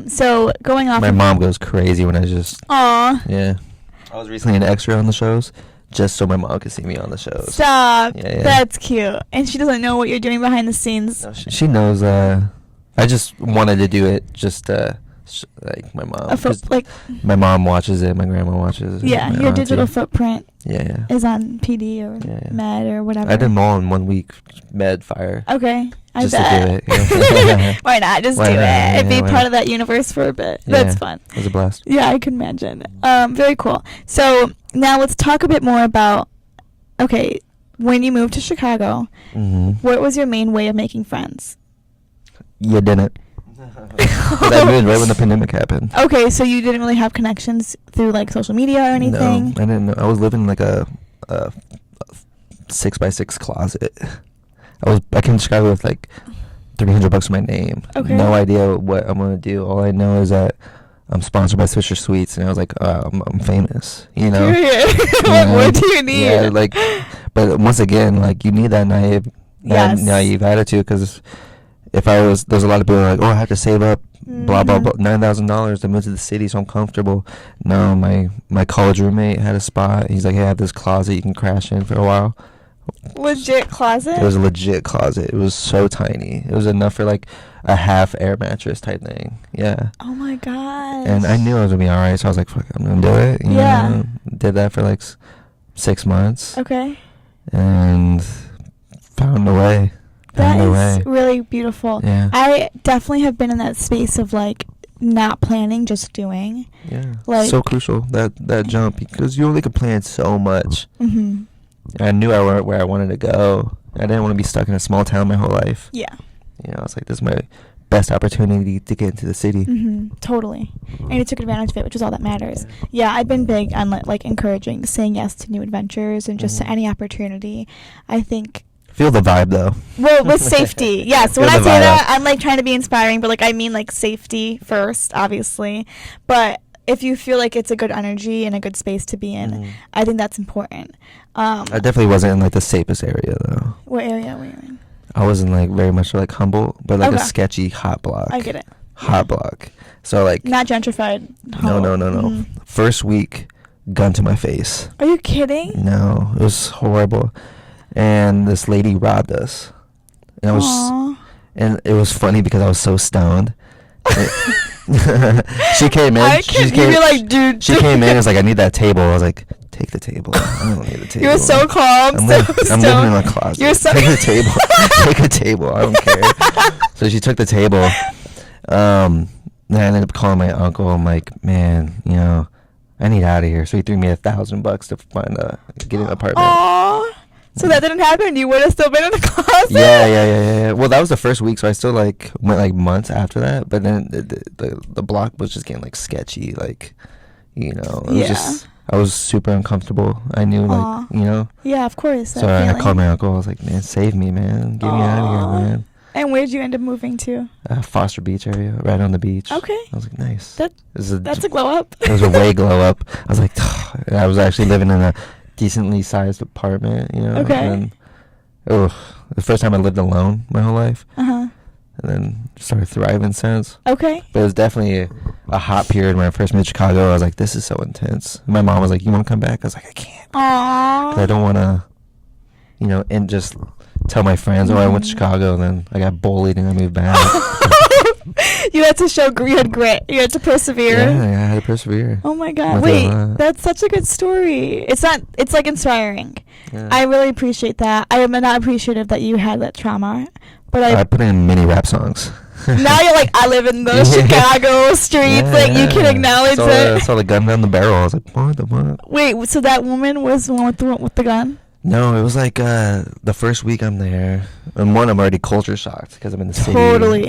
So going off. My mom goes crazy when I just. Aw. Yeah. I was recently an extra on the shows, just so my mom could see me on the shows. Stop. Yeah. That's cute. And she doesn't know what you're doing behind the scenes. No, she knows. I just wanted to do it just like my mom. My mom watches it. My grandma watches it. Yeah, your digital footprint. Yeah. Is on PD or Med or whatever. I did them all in 1 week. Med, fire. Okay, I just bet. to do it. Why not? Just do it. And be part of that universe for a bit. Yeah, that's fun. It was a blast. Yeah, I can imagine. Very cool. So now let's talk a bit more about. Okay, when you moved to Chicago, what was your main way of making friends? You didn't. I moved right when the pandemic happened. Okay, so you didn't really have connections through like social media or anything? No, I didn't know. I was living in like a 6x6 closet. I came to Chicago with like $300 in my name. Okay. No idea what I'm gonna do. All I know is that I'm sponsored by Swisher Sweets, and I was like, I'm famous, you know. Period. What more do you need? Yeah, like, but once again, like you need that Yes. And naive attitude, because there's a lot of people like, oh, I have to save up, blah blah blah, $9,000 to move to the city, so I'm comfortable. No, my college roommate had a spot. He's like, hey, I have this closet you can crash in for a while. Legit closet? It was a legit closet. It was so tiny. It was enough for like a half air mattress type thing. Yeah. Oh my gosh. And I knew I was gonna be alright, so I was like, fuck, I'm gonna do it. You know? Did that for like 6 months. Okay. And found a way. That is really beautiful. Yeah. I definitely have been in that space of like not planning, just doing. Yeah. Like, so crucial, that jump, because you only can plan so much. Mm-hmm. I knew where I wanted to go. I didn't want to be stuck in a small town my whole life. Yeah. You know, it's like, this is my best opportunity to get into the city. Mm-hmm. Totally. And you took advantage of it, which is all that matters. Yeah, I've been big on like encouraging saying yes to new adventures and just to any opportunity. I think. Feel the vibe, though. Well, with safety. Yeah, so when I Feel say the vibe. that, I'm like trying to be inspiring, but like I mean like safety first, obviously. But if you feel like it's a good energy and a good space to be in, I think that's important. I definitely wasn't in like the safest area, though. What area were you in? I wasn't like very much like humble, but like Okay. a sketchy hot block. I get it. Hot block. So like. Not gentrified. No. Mhm. First week, gun to my face. Are you kidding? No, it was horrible. And this lady robbed us. And it was funny because I was so stoned. She came in. You're like, dude. She came in and was like, I need that table. I was like, take the table. I don't need the table. You were so calm. I'm stoned. living in my closet. You're so take the table. Take a table. I don't care. So she took the table. And I ended up calling my uncle. I'm like, man, you know, I need out of here. So he threw me $1,000 to get an apartment. Aww. So that didn't happen. You would have still been in the closet. Yeah. Well, that was the first week, so I still like went like months after that. But then the block was just getting like sketchy, like, you know. It was just, I was super uncomfortable. I knew, like, you know. Yeah, of course. So I called my uncle. I was like, man, save me, man. Get me out of here, man. And where did you end up moving to? Foster Beach area, right on the beach. Okay. I was like, nice. That's a glow up. It was a way glow up. I was like, and I was actually living in a decently sized apartment, you know. Okay. And then, the first time I lived alone my whole life. Uh-huh. And then started thriving since. Okay. But it was definitely a hot period when I first moved to Chicago. I was like, this is so intense. My mom was like, you want to come back? I was like, I can't. Aww. 'Cause I don't want to, you know, and just tell my friends, I went to Chicago, and then I got bullied and I moved back. You had to show you had grit. You had to persevere. Yeah, I had to persevere. Oh my God. Wait, that's such a good story. It's like inspiring. Yeah. I really appreciate that. I am not appreciative that you had that trauma, but I put in mini rap songs. Now you're like, I live in the Chicago streets. You can acknowledge it. I saw the gun down the barrel. I was like, what the fuck? Wait, so that woman was the one with the gun? No, it was like the first week I'm there, and I'm already culture shocked because I'm in the city.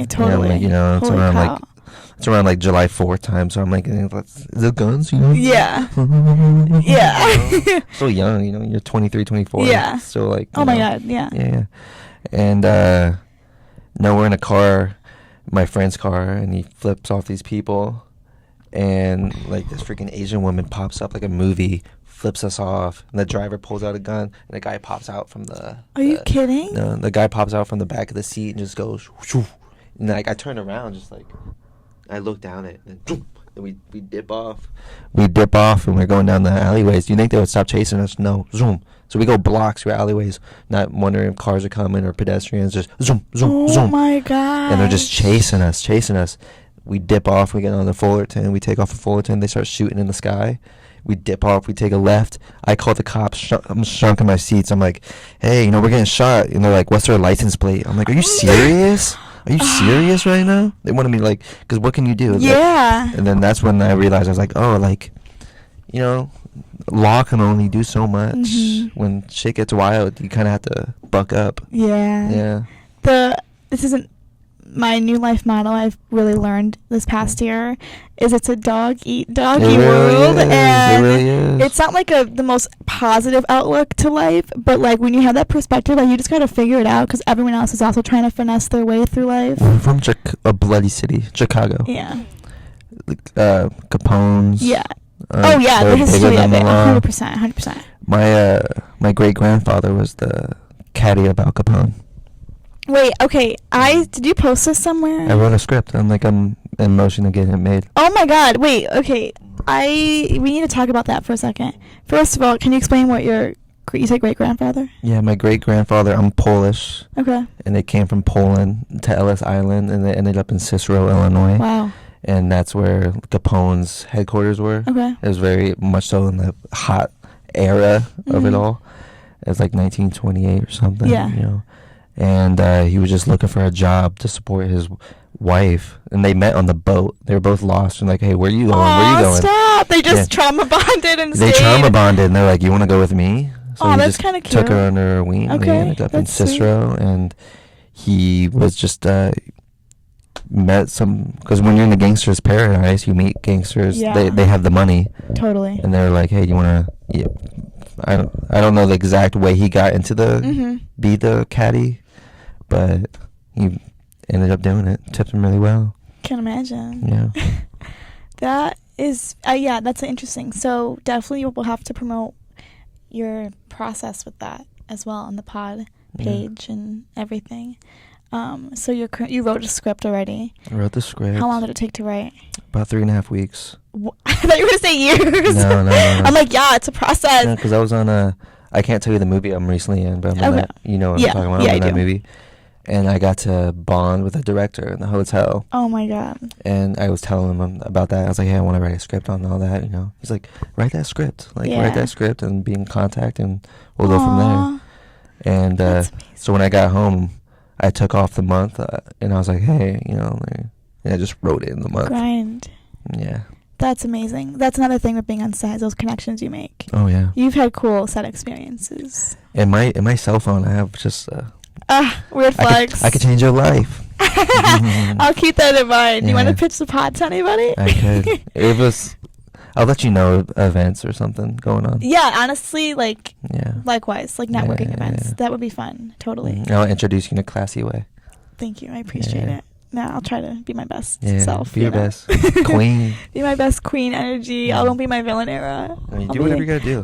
Totally. You know, it's around like July 4th time, so I'm like, the guns, you know? Yeah. Yeah. So young, you know, you're 23, 24. Yeah. So like. Oh my God, yeah. Yeah. And no, we're in a car, my friend's car, and he flips off these people, and like this freaking Asian woman pops up like a movie, flips us off, and the driver pulls out a gun, and the guy pops out from the. Are you kidding? No, the guy pops out from the back of the seat and just goes, shoo, and like I turn around, just like, I look down at it, and we dip off. We dip off, and we're going down the alleyways. Do you think they would stop chasing us? No, zoom. So we go blocks through alleyways, not wondering if cars are coming or pedestrians. Just zoom, zoom, zoom. Oh my God! And they're just chasing us. We dip off. We get on the Fullerton. We take off the Fullerton. They start shooting in the sky. We dip off. We take a left. I call the cops. I'm shrunk in my seats. I'm like, hey, you know, we're getting shot. And they're like, what's their license plate? I'm like, are you serious? Are you serious right now? They wanted me to, like, because what can you do? Yeah. Like, and then that's when I realized, I was like, oh, like, you know, law can only do so much. Mm-hmm. When shit gets wild, you kind of have to buck up. Yeah. Yeah. This isn't my new life motto I've really learned this past year is it's a dog eat doggy world, and it really is. It's not like the most positive outlook to life, but like when you have that perspective, like you just gotta figure it out because everyone else is also trying to finesse their way through life. We're from a bloody city, Chicago. Yeah. Capone's. Yeah. The history of it, 100%. My great grandfather was the caddy of Al Capone. Wait, okay. Did you post this somewhere? I wrote a script. I'm in motion to get it made. Oh my god. Wait, okay. We need to talk about that for a second. First of all, can you explain what you said great-grandfather? Yeah, my great-grandfather, I'm Polish. Okay. And they came from Poland to Ellis Island, and they ended up in Cicero, Illinois. Wow. And that's where Capone's headquarters were. Okay. It was very much so in the hot era of it all. It was like 1928 or something. Yeah. You know. And he was just looking for a job to support his wife. And they met on the boat. They were both lost and like, hey, where are you going? Where are you going? Stop! They just trauma bonded and They stayed. trauma bonded, and they're like, you want to go with me? So he that's just kind of cute. took her under her wing. Okay, They ended up in Cicero, and he was just met some, because when you're in the gangster's paradise, you meet gangsters. Yeah. They have the money. Totally. And they're like, hey, do you want to? Yeah, I don't know the exact way he got into be the caddy, but he ended up doing it. Tipped him really well. Can imagine. Yeah. That is, that's interesting. So definitely we'll have to promote your process with that as well on the pod page and everything. So you wrote a script already. I wrote the script. How long did it take to write? About 3.5 weeks. I thought you were going to say years. No. I'm like, yeah, it's a process. No, because I was on I can't tell you the movie I'm recently in, but I'm in that, you know what I'm talking about. I'm in that movie. And I got to bond with the director in the hotel. Oh, my God. And I was telling him about that. I was like, hey, I want to write a script on all that, you know. He's like, write that script. Write that script and be in contact, and we'll go from there. And so when I got home, I took off the month, and I was like, hey, you know, I just wrote it in the month. Grind. Yeah. That's amazing. That's another thing with being on set, is those connections you make. Oh, yeah. You've had cool set experiences. In my cell phone, I have just... weird flex. I could change your life. I'll keep that in mind. Yeah. You want to pitch the pod to anybody? I could. I'll let you know events or something going on. Yeah, honestly, Yeah. Likewise, networking events. Yeah. That would be fun. Totally. I'll introduce you in a classy way. Thank you. I appreciate it. No, I'll try to be my best self. Be your best queen. Be my best queen energy. Yeah. I won't be my villain era. I mean, do whatever you gotta do.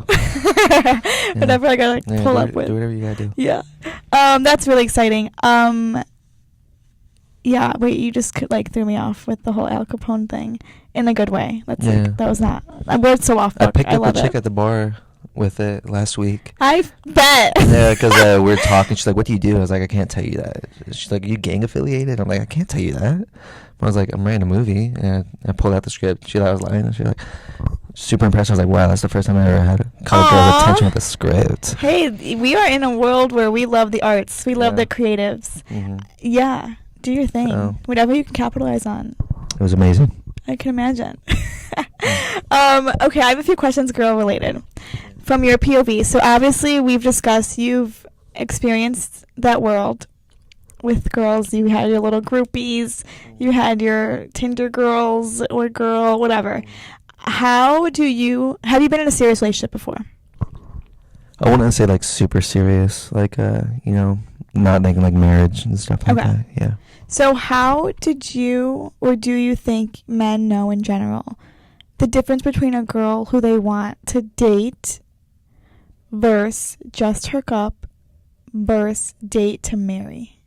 Whatever I gotta pull up with. Do whatever you gotta do. Yeah. That's really exciting. Yeah, wait, you just threw me off with the whole Al Capone thing in a good way. That was not. We're so off book. I picked up a chick it. at the bar with it last week. I bet. Yeah, because we were talking. She's like, "What do you do?" I was like, "I can't tell you that." She's like, "You gang affiliated?" I'm like, "I can't tell you that." I was like, "I'm writing a movie," and I pulled out the script. She thought I was lying, and she was like, super impressed. I was like, "Wow, that's the first time I ever had caught a girl's attention with a script." Hey, we are in a world where we love the arts. We love the creatives. Mm-hmm. Yeah, do your thing. So, whatever you can capitalize on. It was amazing. I can imagine. Okay, I have a few questions girl related from your POV. So obviously we've discussed you've experienced that world with girls. You had your little groupies, you had your Tinder girls or girl, whatever. Have you been in a serious relationship before? I wouldn't say super serious, not thinking marriage and stuff like that. Yeah. So how did you, or do you think men know in general, the difference between a girl who they want to date versus just hook up versus date to marry?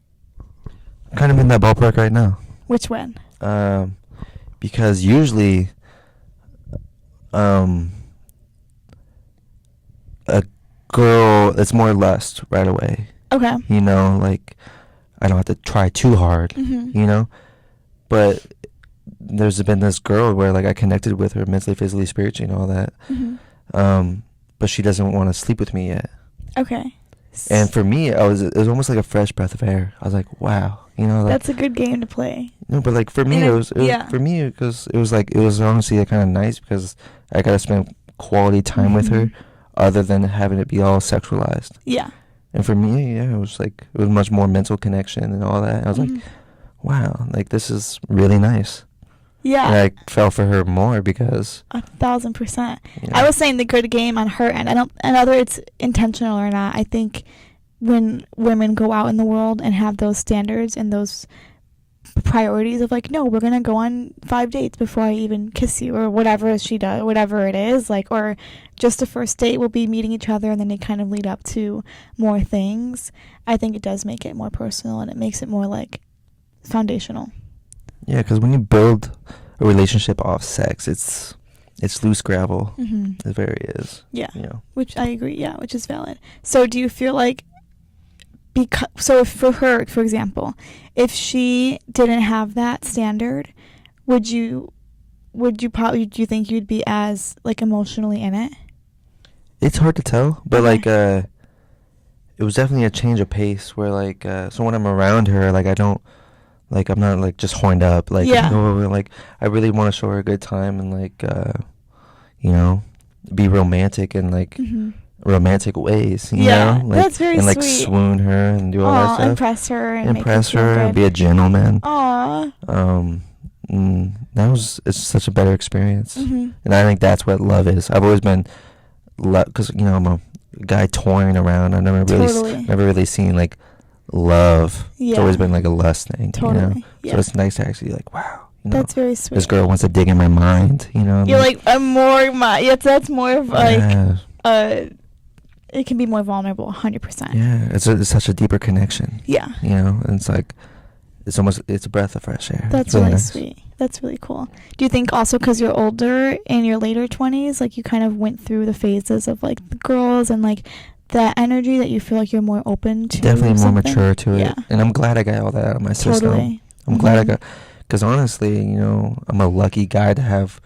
I'm kind of in that ballpark right now. Which one? Because usually, a girl, it's more lust right away. Okay. I don't have to try too hard, but there's been this girl where I connected with her mentally, physically, spiritually, and all that. Mm-hmm. But she doesn't want to sleep with me yet. Okay. And for me, it was almost like a fresh breath of air. I was like, wow, that's a good game to play. No, but for me, it was honestly kind of nice because I got to spend quality time with her, other than having it be all sexualized. Yeah. And for me, it was much more mental connection and all that. I was like, wow, this is really nice. Yeah. And I fell for her more because 1,000%. I was saying the good game on her end. And whether it's intentional or not, I think when women go out in the world and have those standards and those priorities of like, no, we're gonna go on 5 dates before I even kiss you, or whatever she does, whatever it is, like, or just a first date will be meeting each other and then they kind of lead up to more things. I think it does make it more personal and it makes it more like foundational. Yeah, because when you build a relationship off sex, it's loose gravel. Mm-hmm. It very is. Yeah. You know. Which I agree. Yeah, which is valid. So do you feel like so if for her, for example, if she didn't have that standard, would you probably, do you think you'd be as like emotionally in it? It's hard to tell, but Okay. like it was definitely a change of pace where like so when I'm around her, like I don't, like I'm not like just horned up, like Yeah. like I really want to show her a good time and like you know, be romantic and like Mm-hmm. romantic ways, you Yeah, know, like, that's very and like sweet. swoon her and do all that stuff, Impress her and impress make her her feel and good. be a gentleman. Aw. It's such a better experience. Mm-hmm. And I think that's what love is. I've always been because you know I'm a guy touring around. I've never really seen like love. Yeah. It's always been like a lust thing. Totally. You know? Yeah. So it's nice to actually like, wow, you know, That's very sweet. this girl wants to dig in my mind, you know. You're like a more that's more of like yeah. it can be more vulnerable, 100%. Yeah, it's such a deeper connection. Yeah. You know, and it's like it's a breath of fresh air. That's It's really really nice. sweet. That's really cool. Do you think also because you're older, in your later 20s, like you kind of went through the phases of like the girls and like that energy, that you feel like you're more open to? Definitely more something? mature to it. Yeah. And I'm glad I got all that out of my system. Totally. I'm glad I Mhm. got, because honestly, you know, I'm a lucky guy to have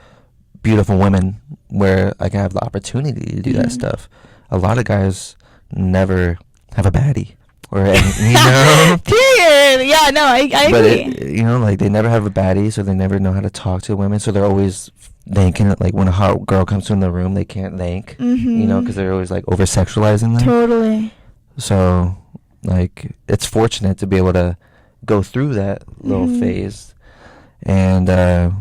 beautiful women where I can have the opportunity to do that Mhm. stuff. A lot of guys never have a baddie or any, you know. Period. Yeah, no, I But agree. you know, like they never have a baddie, so they never know how to talk to women. So they're always thinking, like when a hot girl comes in the room, they can't think, Mm-hmm. you know, because they're always like over sexualizing them. Totally. So, like, it's fortunate to be able to go through that little Mhm. phase and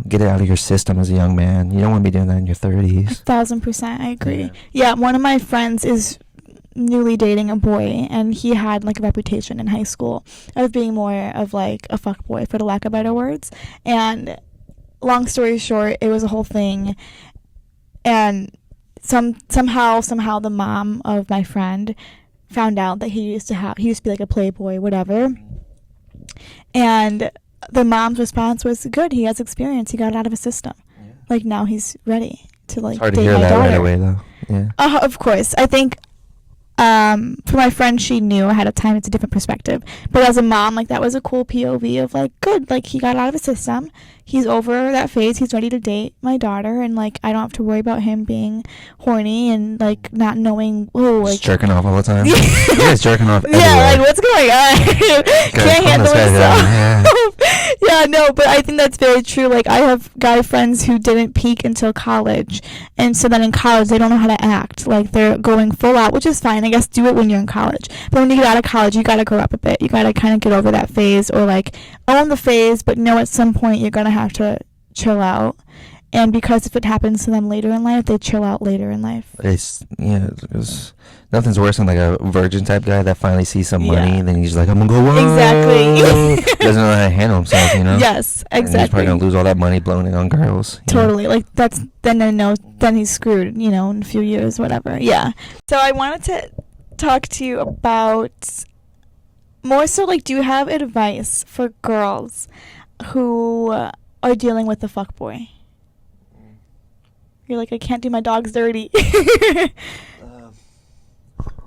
get it out of your system as a young man. You don't want to be doing that in your 30s. 1,000%, I agree. Yeah. Yeah, one of my friends is newly dating a boy, and he had like a reputation in high school of being more of like a fuck boy, for the lack of better words. And long story short, it was a whole thing. And somehow the mom of my friend found out that he used to be like a playboy, whatever. And the mom's response was, good, he has experience, he got it out of his system. Yeah. Like now he's ready to like It's hard to date hear my that daughter. right away, though. Yeah. Of course. I think for my friend, she knew ahead of time. It's a different perspective. But as a mom, like that was a cool POV of like, good, like he got out of his system. He's over that phase. He's ready to date my daughter, and like I don't have to worry about him being horny and like not knowing. Oh, like Just jerking off all the time. He's jerking off everywhere. yeah, like what's going on? Can't calm handle this guy himself. down, Yeah, no, but I think that's very true. Like I have guy friends who didn't peak until college, and so then in college they don't know how to act. Like they're going full out, which is fine. I guess do it when you're in college. But when you get out of college, you gotta grow up a bit. You gotta kind of get over that phase, or like own the phase, but know at some point you're gonna have to chill out. And because if it happens to them later in life, they chill out later in life. It's nothing's worse than like a virgin type guy that finally sees some money, Yeah. and then he's like, I'm gonna go whoa. Exactly. Doesn't know how to handle himself, you know. Yes, And he's exactly. probably gonna lose all that money blowing it on girls. you know? Totally. Like that's then I know then he's screwed, you know, in a few years, whatever. Yeah. So I wanted to talk to you about more so like, do you have advice for girls who are dealing with the fuckboy? You're like, I can't do my dogs dirty.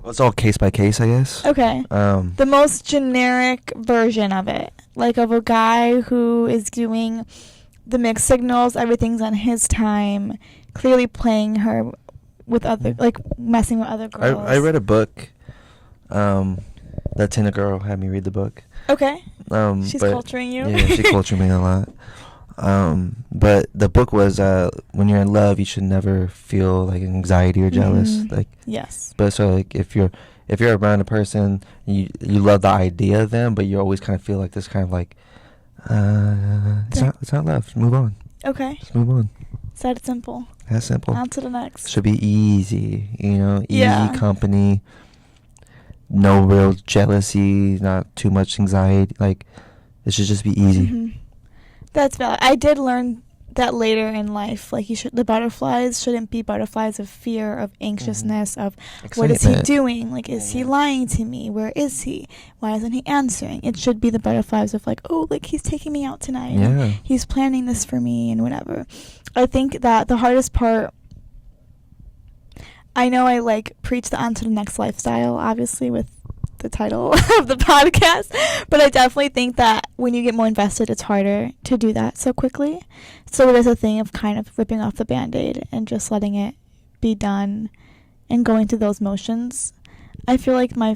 Well, it's all case by case, I guess. Okay. The most generic version of it, like of a guy who is doing the mixed signals, everything's on his time, clearly playing her with other, like messing with other girls. I read a book. That Tina girl had me read the book. Okay. She's but- culturing you. Yeah, she cultured me a lot. But the book was when you're in love, you should never feel like anxiety or jealous. Mhm. Like, Yes. but so like if you're around a person, you love the idea of them, but you always kind of feel like this kind of like, it's not love. Just move on. Okay. Just move on. It's that simple. That's simple. On to the next. Should be easy, you know, easy Yeah. company. No real jealousy, not too much anxiety. Like, It should just be easy. Mm-hmm. That's valid. I did learn that later in life, like the butterflies shouldn't be butterflies of fear, of anxiousness, of what is he doing? Like, is he lying to me? Where is he? Why isn't he answering? It should be the butterflies of like, oh, like he's taking me out tonight. Yeah. He's planning this for me and whatever. I think that the hardest part, I know I like preach the on to the next lifestyle, obviously with the title of the podcast, but I definitely think that when you get more invested, it's harder to do that so quickly. So it is a thing of kind of ripping off the Band-Aid and just letting it be done and going through those motions. I feel like my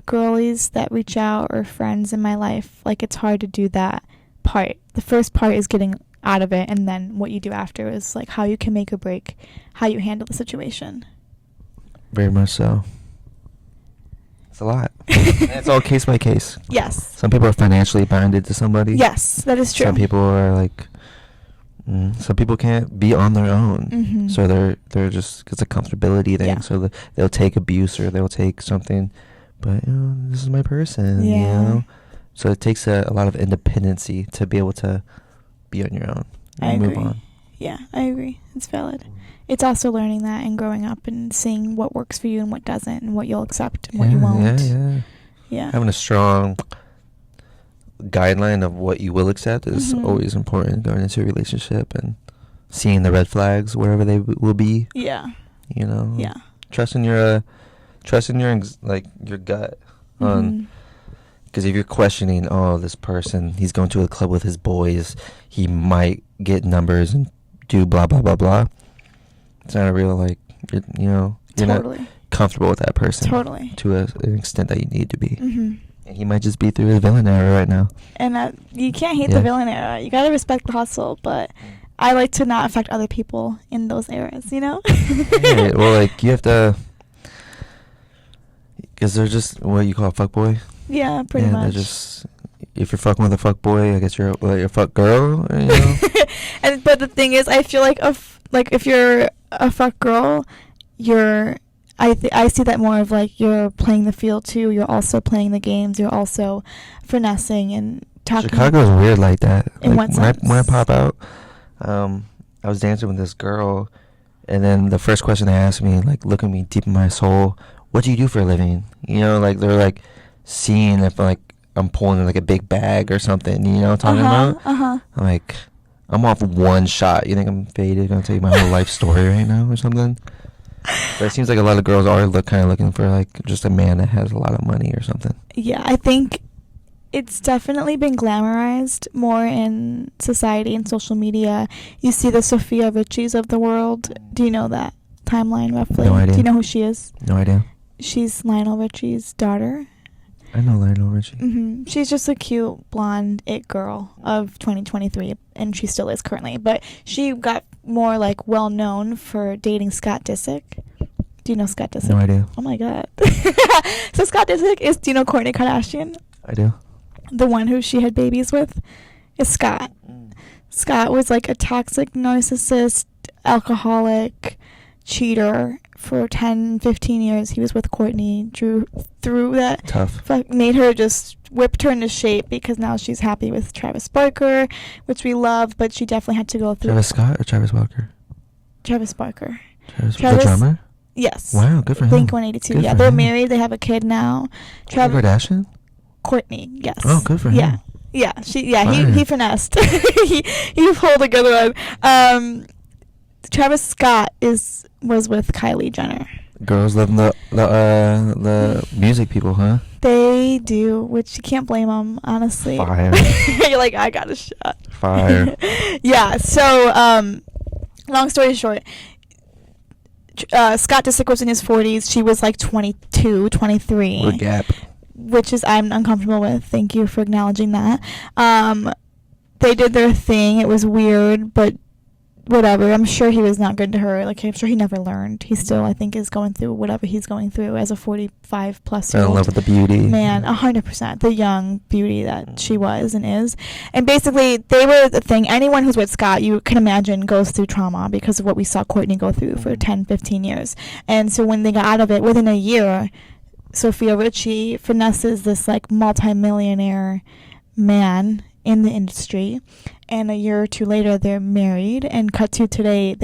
girlies that reach out or friends in my life, like it's hard to do that part. The first part is getting out of it, and then what you do after is like how you can make or break how you handle the situation. Very much so. It's a lot. It's all case by case. Yes. Some people are financially binded to somebody. Yes, that is true. Some people are like, some people can't be on their own. Mm-hmm. So they're just, it's a comfortability thing. Yeah. So they'll take abuse or they'll take something, but this is my person. Yeah. You know? So it takes a lot of independency to be able to be on your own and move on. Yeah, I agree. It's valid. It's also learning that and growing up and seeing what works for you and what doesn't, and what you'll accept and what you won't. Yeah. Having a strong guideline of what you will accept is always important going into a relationship, and seeing the red flags wherever they will be. Yeah. You know. Yeah. Trusting your gut on. Because if you're questioning, this person, he's going to a club with his boys, he might get numbers and do blah, blah, blah, blah. It's not a real, like, you're totally. not comfortable with that person. Totally. To an extent that you need to be. Mm-hmm. And he might just be through his villain era right now. And you can't hate the villain era. You got to respect the hustle, but I like to not affect other people in those eras, you know? Right. Well, like, you have to, because they're just what you call a fuckboy. Yeah, pretty much. They're just, if you're fucking with a fuckboy, I guess you're a fuck girl, you know? But the thing is, I feel like if you're a fuck girl, I see that more of like you're playing the field too. You're also playing the games. You're also finessing and talking. Chicago's weird like that. In like what sense? When I pop out, I was dancing with this girl, and then the first question they asked me, like looking me deep in my soul, what do you do for a living? You know, like they're like seeing if like I'm pulling like a big bag or something. You know what I'm talking about? I'm like, I'm off one shot. You think I'm faded? Gonna tell you my whole life story right now or something? But it seems like a lot of girls are kind of looking for like just a man that has a lot of money or something. Yeah, I think it's definitely been glamorized more in society and social media. You see the Sophia Richies of the world. Do you know that timeline roughly? No idea. Do you know who she is? No idea. She's Lionel Richie's daughter. I know Lionel Richie. She's just a cute blonde it girl of 2023, and she still is currently. But she got more like well known for dating Scott Disick. Do you know Scott Disick? No idea. Oh my god. So Scott Disick is, do you know Kourtney Kardashian? I do. The one who she had babies with is Scott. Scott was like a toxic narcissist, alcoholic, cheater. For 10, 15 years, he was with Kourtney, drew through that. Tough. Made her just whipped her into shape because now she's happy with Travis Barker, which we love, but she definitely had to go through. Travis Scott or Travis Barker? Travis Barker. Travis the drummer? Yes. Wow, good for him. Blink-182. Good Yeah, for they're him. married. They have a kid now. Travis Kardashian? Kourtney, yes. Oh, good for him. Yeah. Yeah, he finessed. he pulled a good one. Travis Scott was with Kylie Jenner. Girls love the music people, huh? They do, which you can't blame them, honestly. Fire. You're like, I got a shot. Fire. Yeah, so, long story short, Scott Disick was in his 40s. She was like 22, 23. What gap? Which is I'm uncomfortable with. Thank you for acknowledging that. They did their thing. It was weird, but whatever. I'm sure he was not good to her. Like, I'm sure he never learned. He still, I think, is going through whatever he's going through as a 45-plus year old. Fell in love with the beauty. Man, 100%. The young beauty that she was and is. And basically, they were the thing. Anyone who's with Scott, you can imagine, goes through trauma because of what we saw Kourtney go through for 10, 15 years. And so when they got out of it, within a year, Sophia Richie finesses this, like, multi-millionaire man in the industry, and a year or two later they're married, and cut to today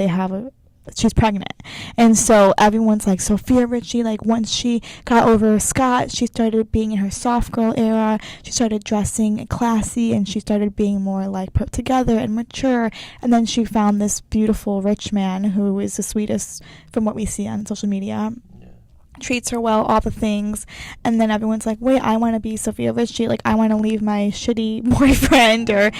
she's pregnant. And so everyone's like, Sophia Richie, like, once she got over Scott, she started being in her soft girl era. She started dressing classy, and she started being more like put together and mature. And then she found this beautiful rich man who is the sweetest from what we see on social media, treats her well, all the things. And then everyone's like, wait, I want to be Sophia Richie. Like, I want to leave my shitty boyfriend or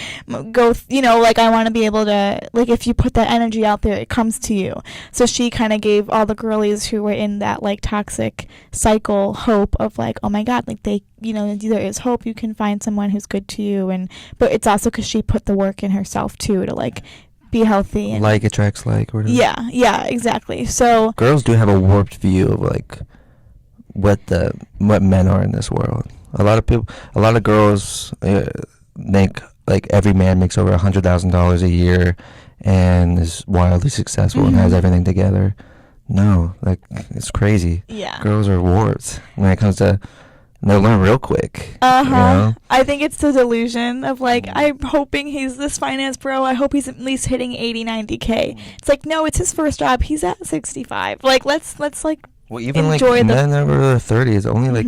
go, like, I want to be able to, like, if you put that energy out there, it comes to you. So she kind of gave all the girlies who were in that, like, toxic cycle hope of, like, oh my God, like, there is hope. You can find someone who's good to you. But it's also because she put the work in herself too to, like, be healthy and like attracts like, or whatever. Yeah, exactly. So girls do have a warped view of like what men are in this world. A lot of girls think like every man makes over $100,000 a year and is wildly successful and has everything together. No, like, it's crazy. Yeah, girls are warped when it comes to. They'll learn real quick. I think it's the delusion of, like, I'm hoping he's this finance bro. I hope he's at least hitting 80, 90K. It's like, no, it's his first job. He's at 65. Like, let's like, well, even enjoy like the men over their 30s, only like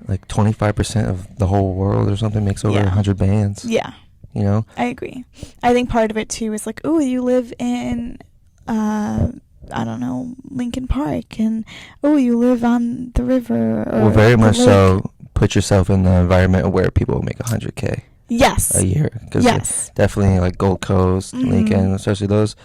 like 25% of the whole world or something makes over 100 bands. Yeah. I agree. I think part of it too is like, oh, you live in I don't know, Lincoln Park, and you live on the river. Or very much so. Put yourself in the environment where people make 100K. Yes. A year, because definitely like Gold Coast, Lincoln, especially those,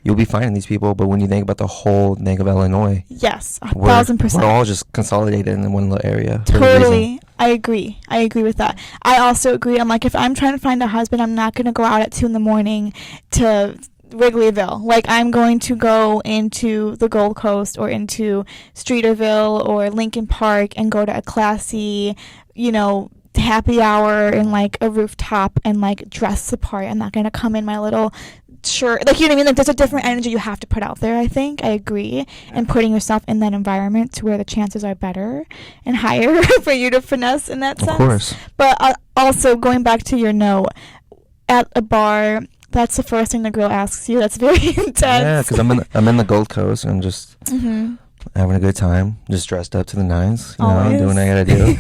you'll be finding these people. But when you think about the whole thing of Illinois, yes, 1,000%, we're all just consolidated in one little area. Totally, I agree with that. I also agree. I'm like, if I'm trying to find a husband, I'm not gonna go out at 2 a.m. to Wrigleyville. Like, I'm going to go into the Gold Coast or into Streeterville or Lincoln Park and go to a classy, happy hour in like a rooftop and like dress the part. I'm not going to come in my little shirt. Like, you know what I mean? Like, there's a different energy you have to put out there, I think. I agree. And putting yourself in that environment to where the chances are better and higher for you to finesse in that sense. Of course. But also, going back to your no, at a bar, that's the first thing the girl asks you. That's very intense. Yeah, because I'm in the Gold Coast and I'm just having a good time, just dressed up to the nines, doing what I gotta do.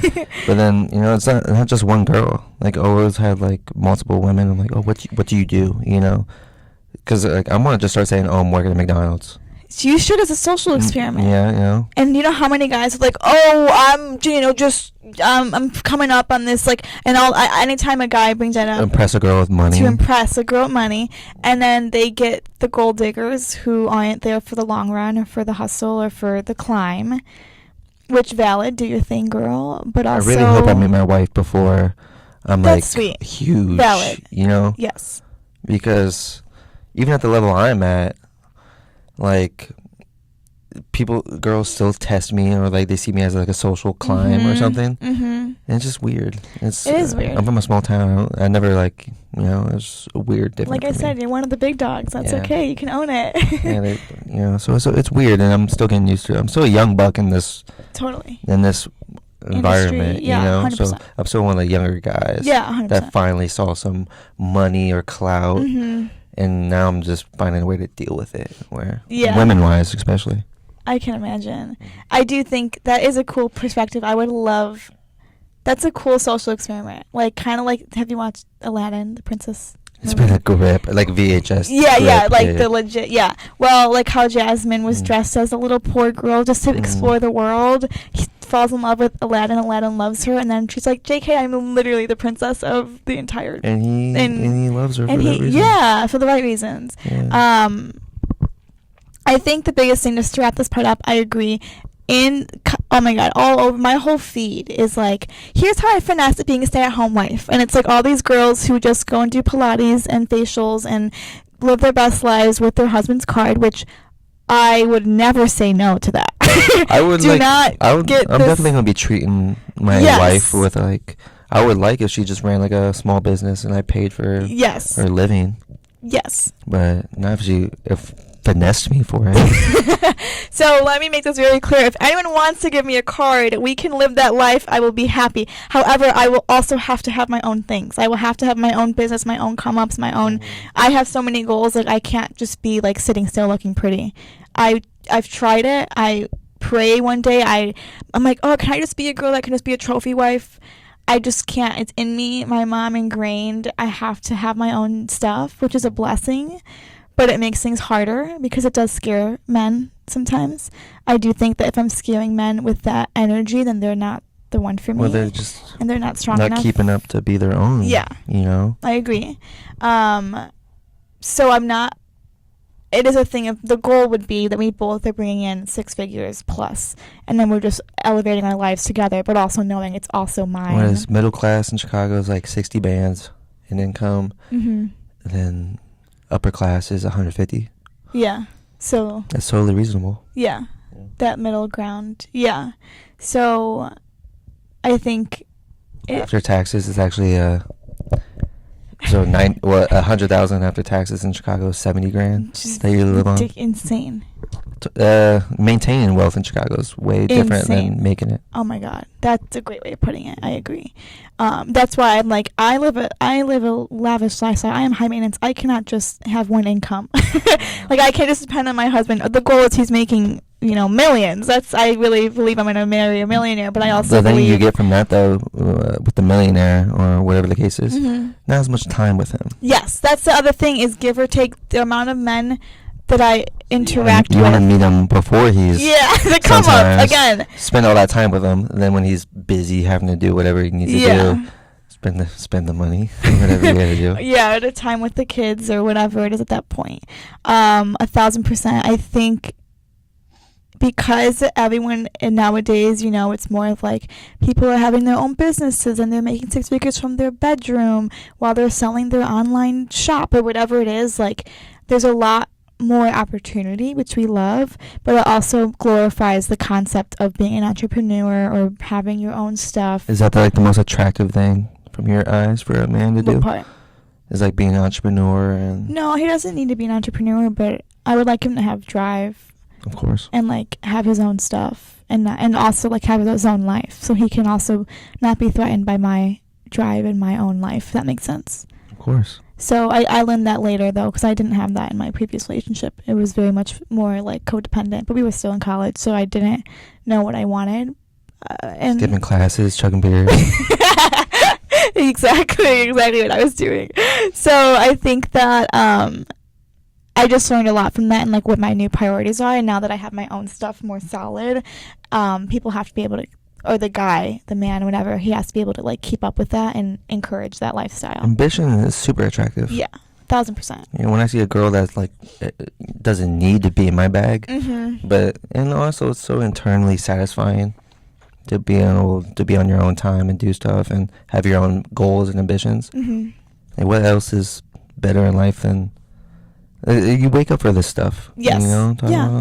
But then, it's not just one girl. Like, I always had like multiple women. I'm like, oh, what do you do? Because like, I'm gonna just start saying, oh, I'm working at McDonald's. You should, as a social experiment. Yeah, And you know how many guys are like, oh, I'm coming up on this, like, and anytime a guy brings that up, impress a girl with money. To impress a girl with money, and then they get the gold diggers who aren't there for the long run or for the hustle or for the climb. Which, valid, do your thing, girl. But also, I really hope I meet my wife before I'm like sweet. Huge. Valid. Yes. Because even at the level I'm at, like, girls still test me, or like they see me as like a social climb or something. And it's just weird. It is weird. I'm from a small town. I never like, it's weird. Different. Like I said, you're one of the big dogs. That's okay. You can own it. So it's weird, and I'm still getting used to it. I'm still a young buck in this. Totally. In this environment, industry, 100%. So I'm still one of the younger guys. 100%. That finally saw some money or clout. And now I'm just finding a way to deal with it, women-wise especially. I can imagine. I do think that is a cool perspective. I would love... That's a cool social experiment. Like, kind of like... Have you watched Aladdin, the princess? It's been a grip, like VHS. The legit, Well, like how Jasmine was dressed as a little poor girl just to explore the world. He falls in love with Aladdin. Aladdin loves her, and then she's like, "JK, I'm literally the princess of the entire." And he loves her for that reason. Yeah, for the right reasons. Yeah. I think the biggest thing, just to wrap this part up, I agree. Oh my God, all over my whole feed is like, here's how I finesse being a stay-at-home wife. And it's like all these girls who just go and do Pilates and facials and live their best lives with their husband's card, which I would never say no to that. I would I'm definitely going to be treating my wife with like, I would like if she just ran like a small business and I paid for her living. Yes. But not if finessed me for it. So let me make this very clear. If anyone wants to give me a card, we can live that life. I will be happy. However, I will also have to have my own things. I will have to have my own business, my own come-ups, my own... I have so many goals that I can't just be, like, sitting still looking pretty. I've tried it. I pray one day. I'm like, oh, can I just be a girl that can just be a trophy wife? I just can't. It's in me. My mom ingrained. I have to have my own stuff, which is a blessing. But it makes things harder because it does scare men sometimes. I do think that if I'm scaring men with that energy, then they're not the one for me. Well, they're just... And they're not strong not enough. keeping up to be their own. Yeah. You know? I agree. So I'm not... It is a thing of... The goal would be that we both are bringing in 6 figures plus. And then we're just elevating our lives together, but also knowing it's also mine. Whereas middle class in Chicago is like 60 bands in income. Mm-hmm. Then upper class is 150. Yeah. So... That's totally reasonable. Yeah. That middle ground. Yeah. So I think... After taxes, it's actually... So 100,000 after taxes in Chicago is 70 grand that you live on. Insane. Maintaining wealth in Chicago is way different than making it. Oh my God, that's a great way of putting it. I agree. That's why I'm like, I live a lavish lifestyle. I am high maintenance. I cannot just have one income. Like I can't just depend on my husband. The goal is he's making millions. I really believe I'm gonna marry a millionaire. But I also the thing believe you get from that though, with the millionaire or whatever the case is, not as much time with him. Yes, that's the other thing is give or take the amount of men that I interact with. You want to meet him before he's... Yeah, the come up, again. Spend all that time with him, and then when he's busy having to do whatever he needs to do, spend the money, whatever you gotta do. Yeah, the time with the kids or whatever it is at that point. 1,000%. I think because everyone nowadays, it's more of like people are having their own businesses and they're making 6 figures from their bedroom while they're selling their online shop or whatever it is. Like, there's a lot more opportunity, which we love, but it also glorifies the concept of being an entrepreneur or having your own stuff. Is that the most attractive thing from your eyes for a man to do? What part? Is like being an entrepreneur and... No, he doesn't need to be an entrepreneur, but I would like him to have drive. Of course. And like have his own stuff and also like have his own life, so he can also not be threatened by my drive in my own life. If that makes sense. Of course. So I learned that later, though, because I didn't have that in my previous relationship. It was very much more, like, codependent. But we were still in college, so I didn't know what I wanted. Skipping classes, chugging beers. Exactly what I was doing. So I think that I just learned a lot from that and, like, what my new priorities are. And now that I have my own stuff more solid, people have to be able to... Or the guy, the man, whatever, he has to be able to, like, keep up with that and encourage that lifestyle. Ambition is super attractive. Yeah, 1,000%. When I see a girl that's, like, doesn't need to be in my bag, but, and also it's so internally satisfying to be able to be on your own time and do stuff and have your own goals and ambitions. And what else is better in life than... you wake up for this stuff. Yes. Yeah,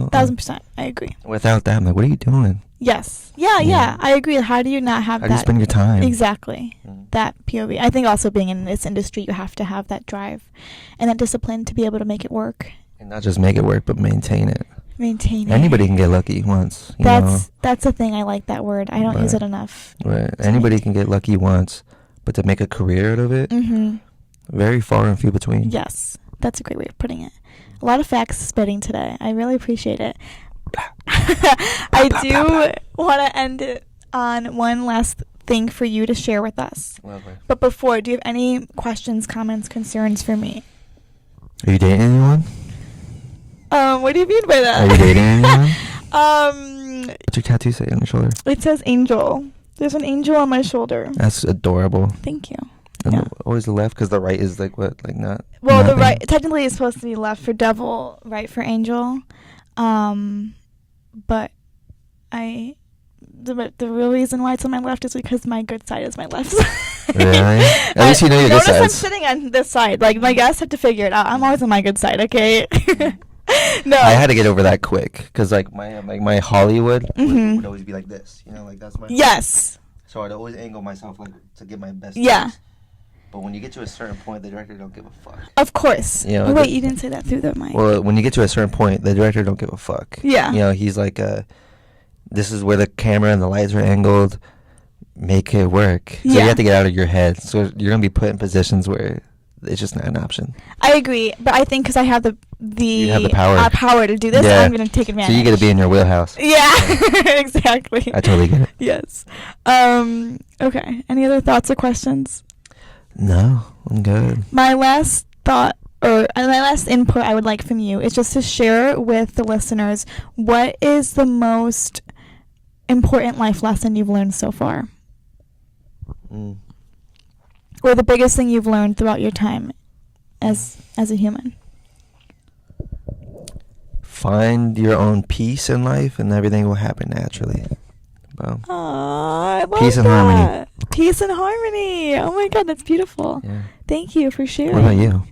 1,000%. I agree. Without that, I'm like, what are you doing? Yes. Yeah. I agree. How do you not have that? How do you spend your time? Exactly. That POV. I think also being in this industry, you have to have that drive and that discipline to be able to make it work. And not just make it work, but maintain it. Maintain it. Anybody can get lucky once. That's the thing. I like that word. I don't use it enough. Right. Anybody can get lucky once, but to make a career out of it, very far and few between. Yes. That's a great way of putting it. A lot of facts spitting today. I really appreciate it. I do want to end it on one last thing for you to share with us. Lovely. But before, do you have any questions, comments, concerns for me? Are you dating anyone? What do you mean by that? Are you dating anyone? What's your tattoo say on your shoulder? It says angel. There's an angel on my shoulder. That's adorable. Thank you. And always the left, because the right is like what? Like not... Well, nothing. The right technically is supposed to be left for devil, right for angel. But the real reason why it's on my left is because my good side is my left side. Really? At least you know your good sides. Notice I'm sitting on this side. Like, my guests have to figure it out. I'm always on my good side, okay? No. I had to get over that quick, because like my Hollywood would always be like this. Like that's my... Yes. So I'd always angle myself like to get my best... Yeah. But when you get to a certain point, the director don't give a fuck. Of course. You know, Wait, you didn't say that through the mic. Well, when you get to a certain point, the director don't give a fuck. Yeah. You know, he's like, this is where the camera and the lights are angled. Make it work. So you have to get out of your head. So you're gonna be put in positions where it's just not an option. I agree, but I think because I have the you have the power. Power to do this, I'm gonna take advantage. So you got to be in your wheelhouse. Yeah, exactly. I totally get it. Yes. Okay. Any other thoughts or questions? No, I'm good. My last thought, or my last input I would like from you is just to share with the listeners what is the most important life lesson you've learned so far, or the biggest thing you've learned throughout your time as a human. Find your own peace in life, and everything will happen naturally. Boom. Aww, I love Peace and harmony. Peace and harmony. Oh my God, that's beautiful. Yeah. Thank you for sharing. What about you?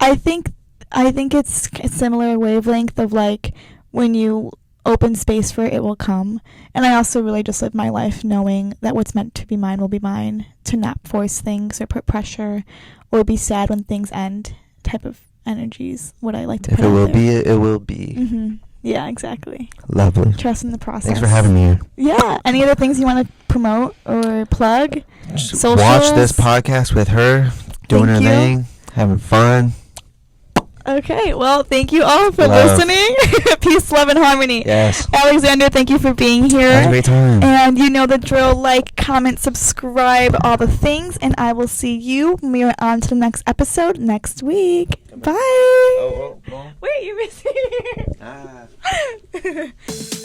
I think it's a similar wavelength of like when you open space for it, it will come. And I also really just live my life knowing that what's meant to be mine will be mine, to not force things or put pressure or be sad when things end type of energies. What I like to if put it will out be, there. it will be. Mm-hmm. Yeah, exactly. Lovely. Trust in the process. Thanks for having me. Yeah. Any other things you want to promote or plug? Socials? Watch this podcast with her, doing her thing, having fun. Okay, well, thank you all for listening. Peace, love, and harmony. Yes. Alexander, thank you for being here. It was a great time. And you know the drill, like, comment, subscribe, all the things, and I will see you when we are on to the next episode next week. Bye. Oh. Wait, you're missing.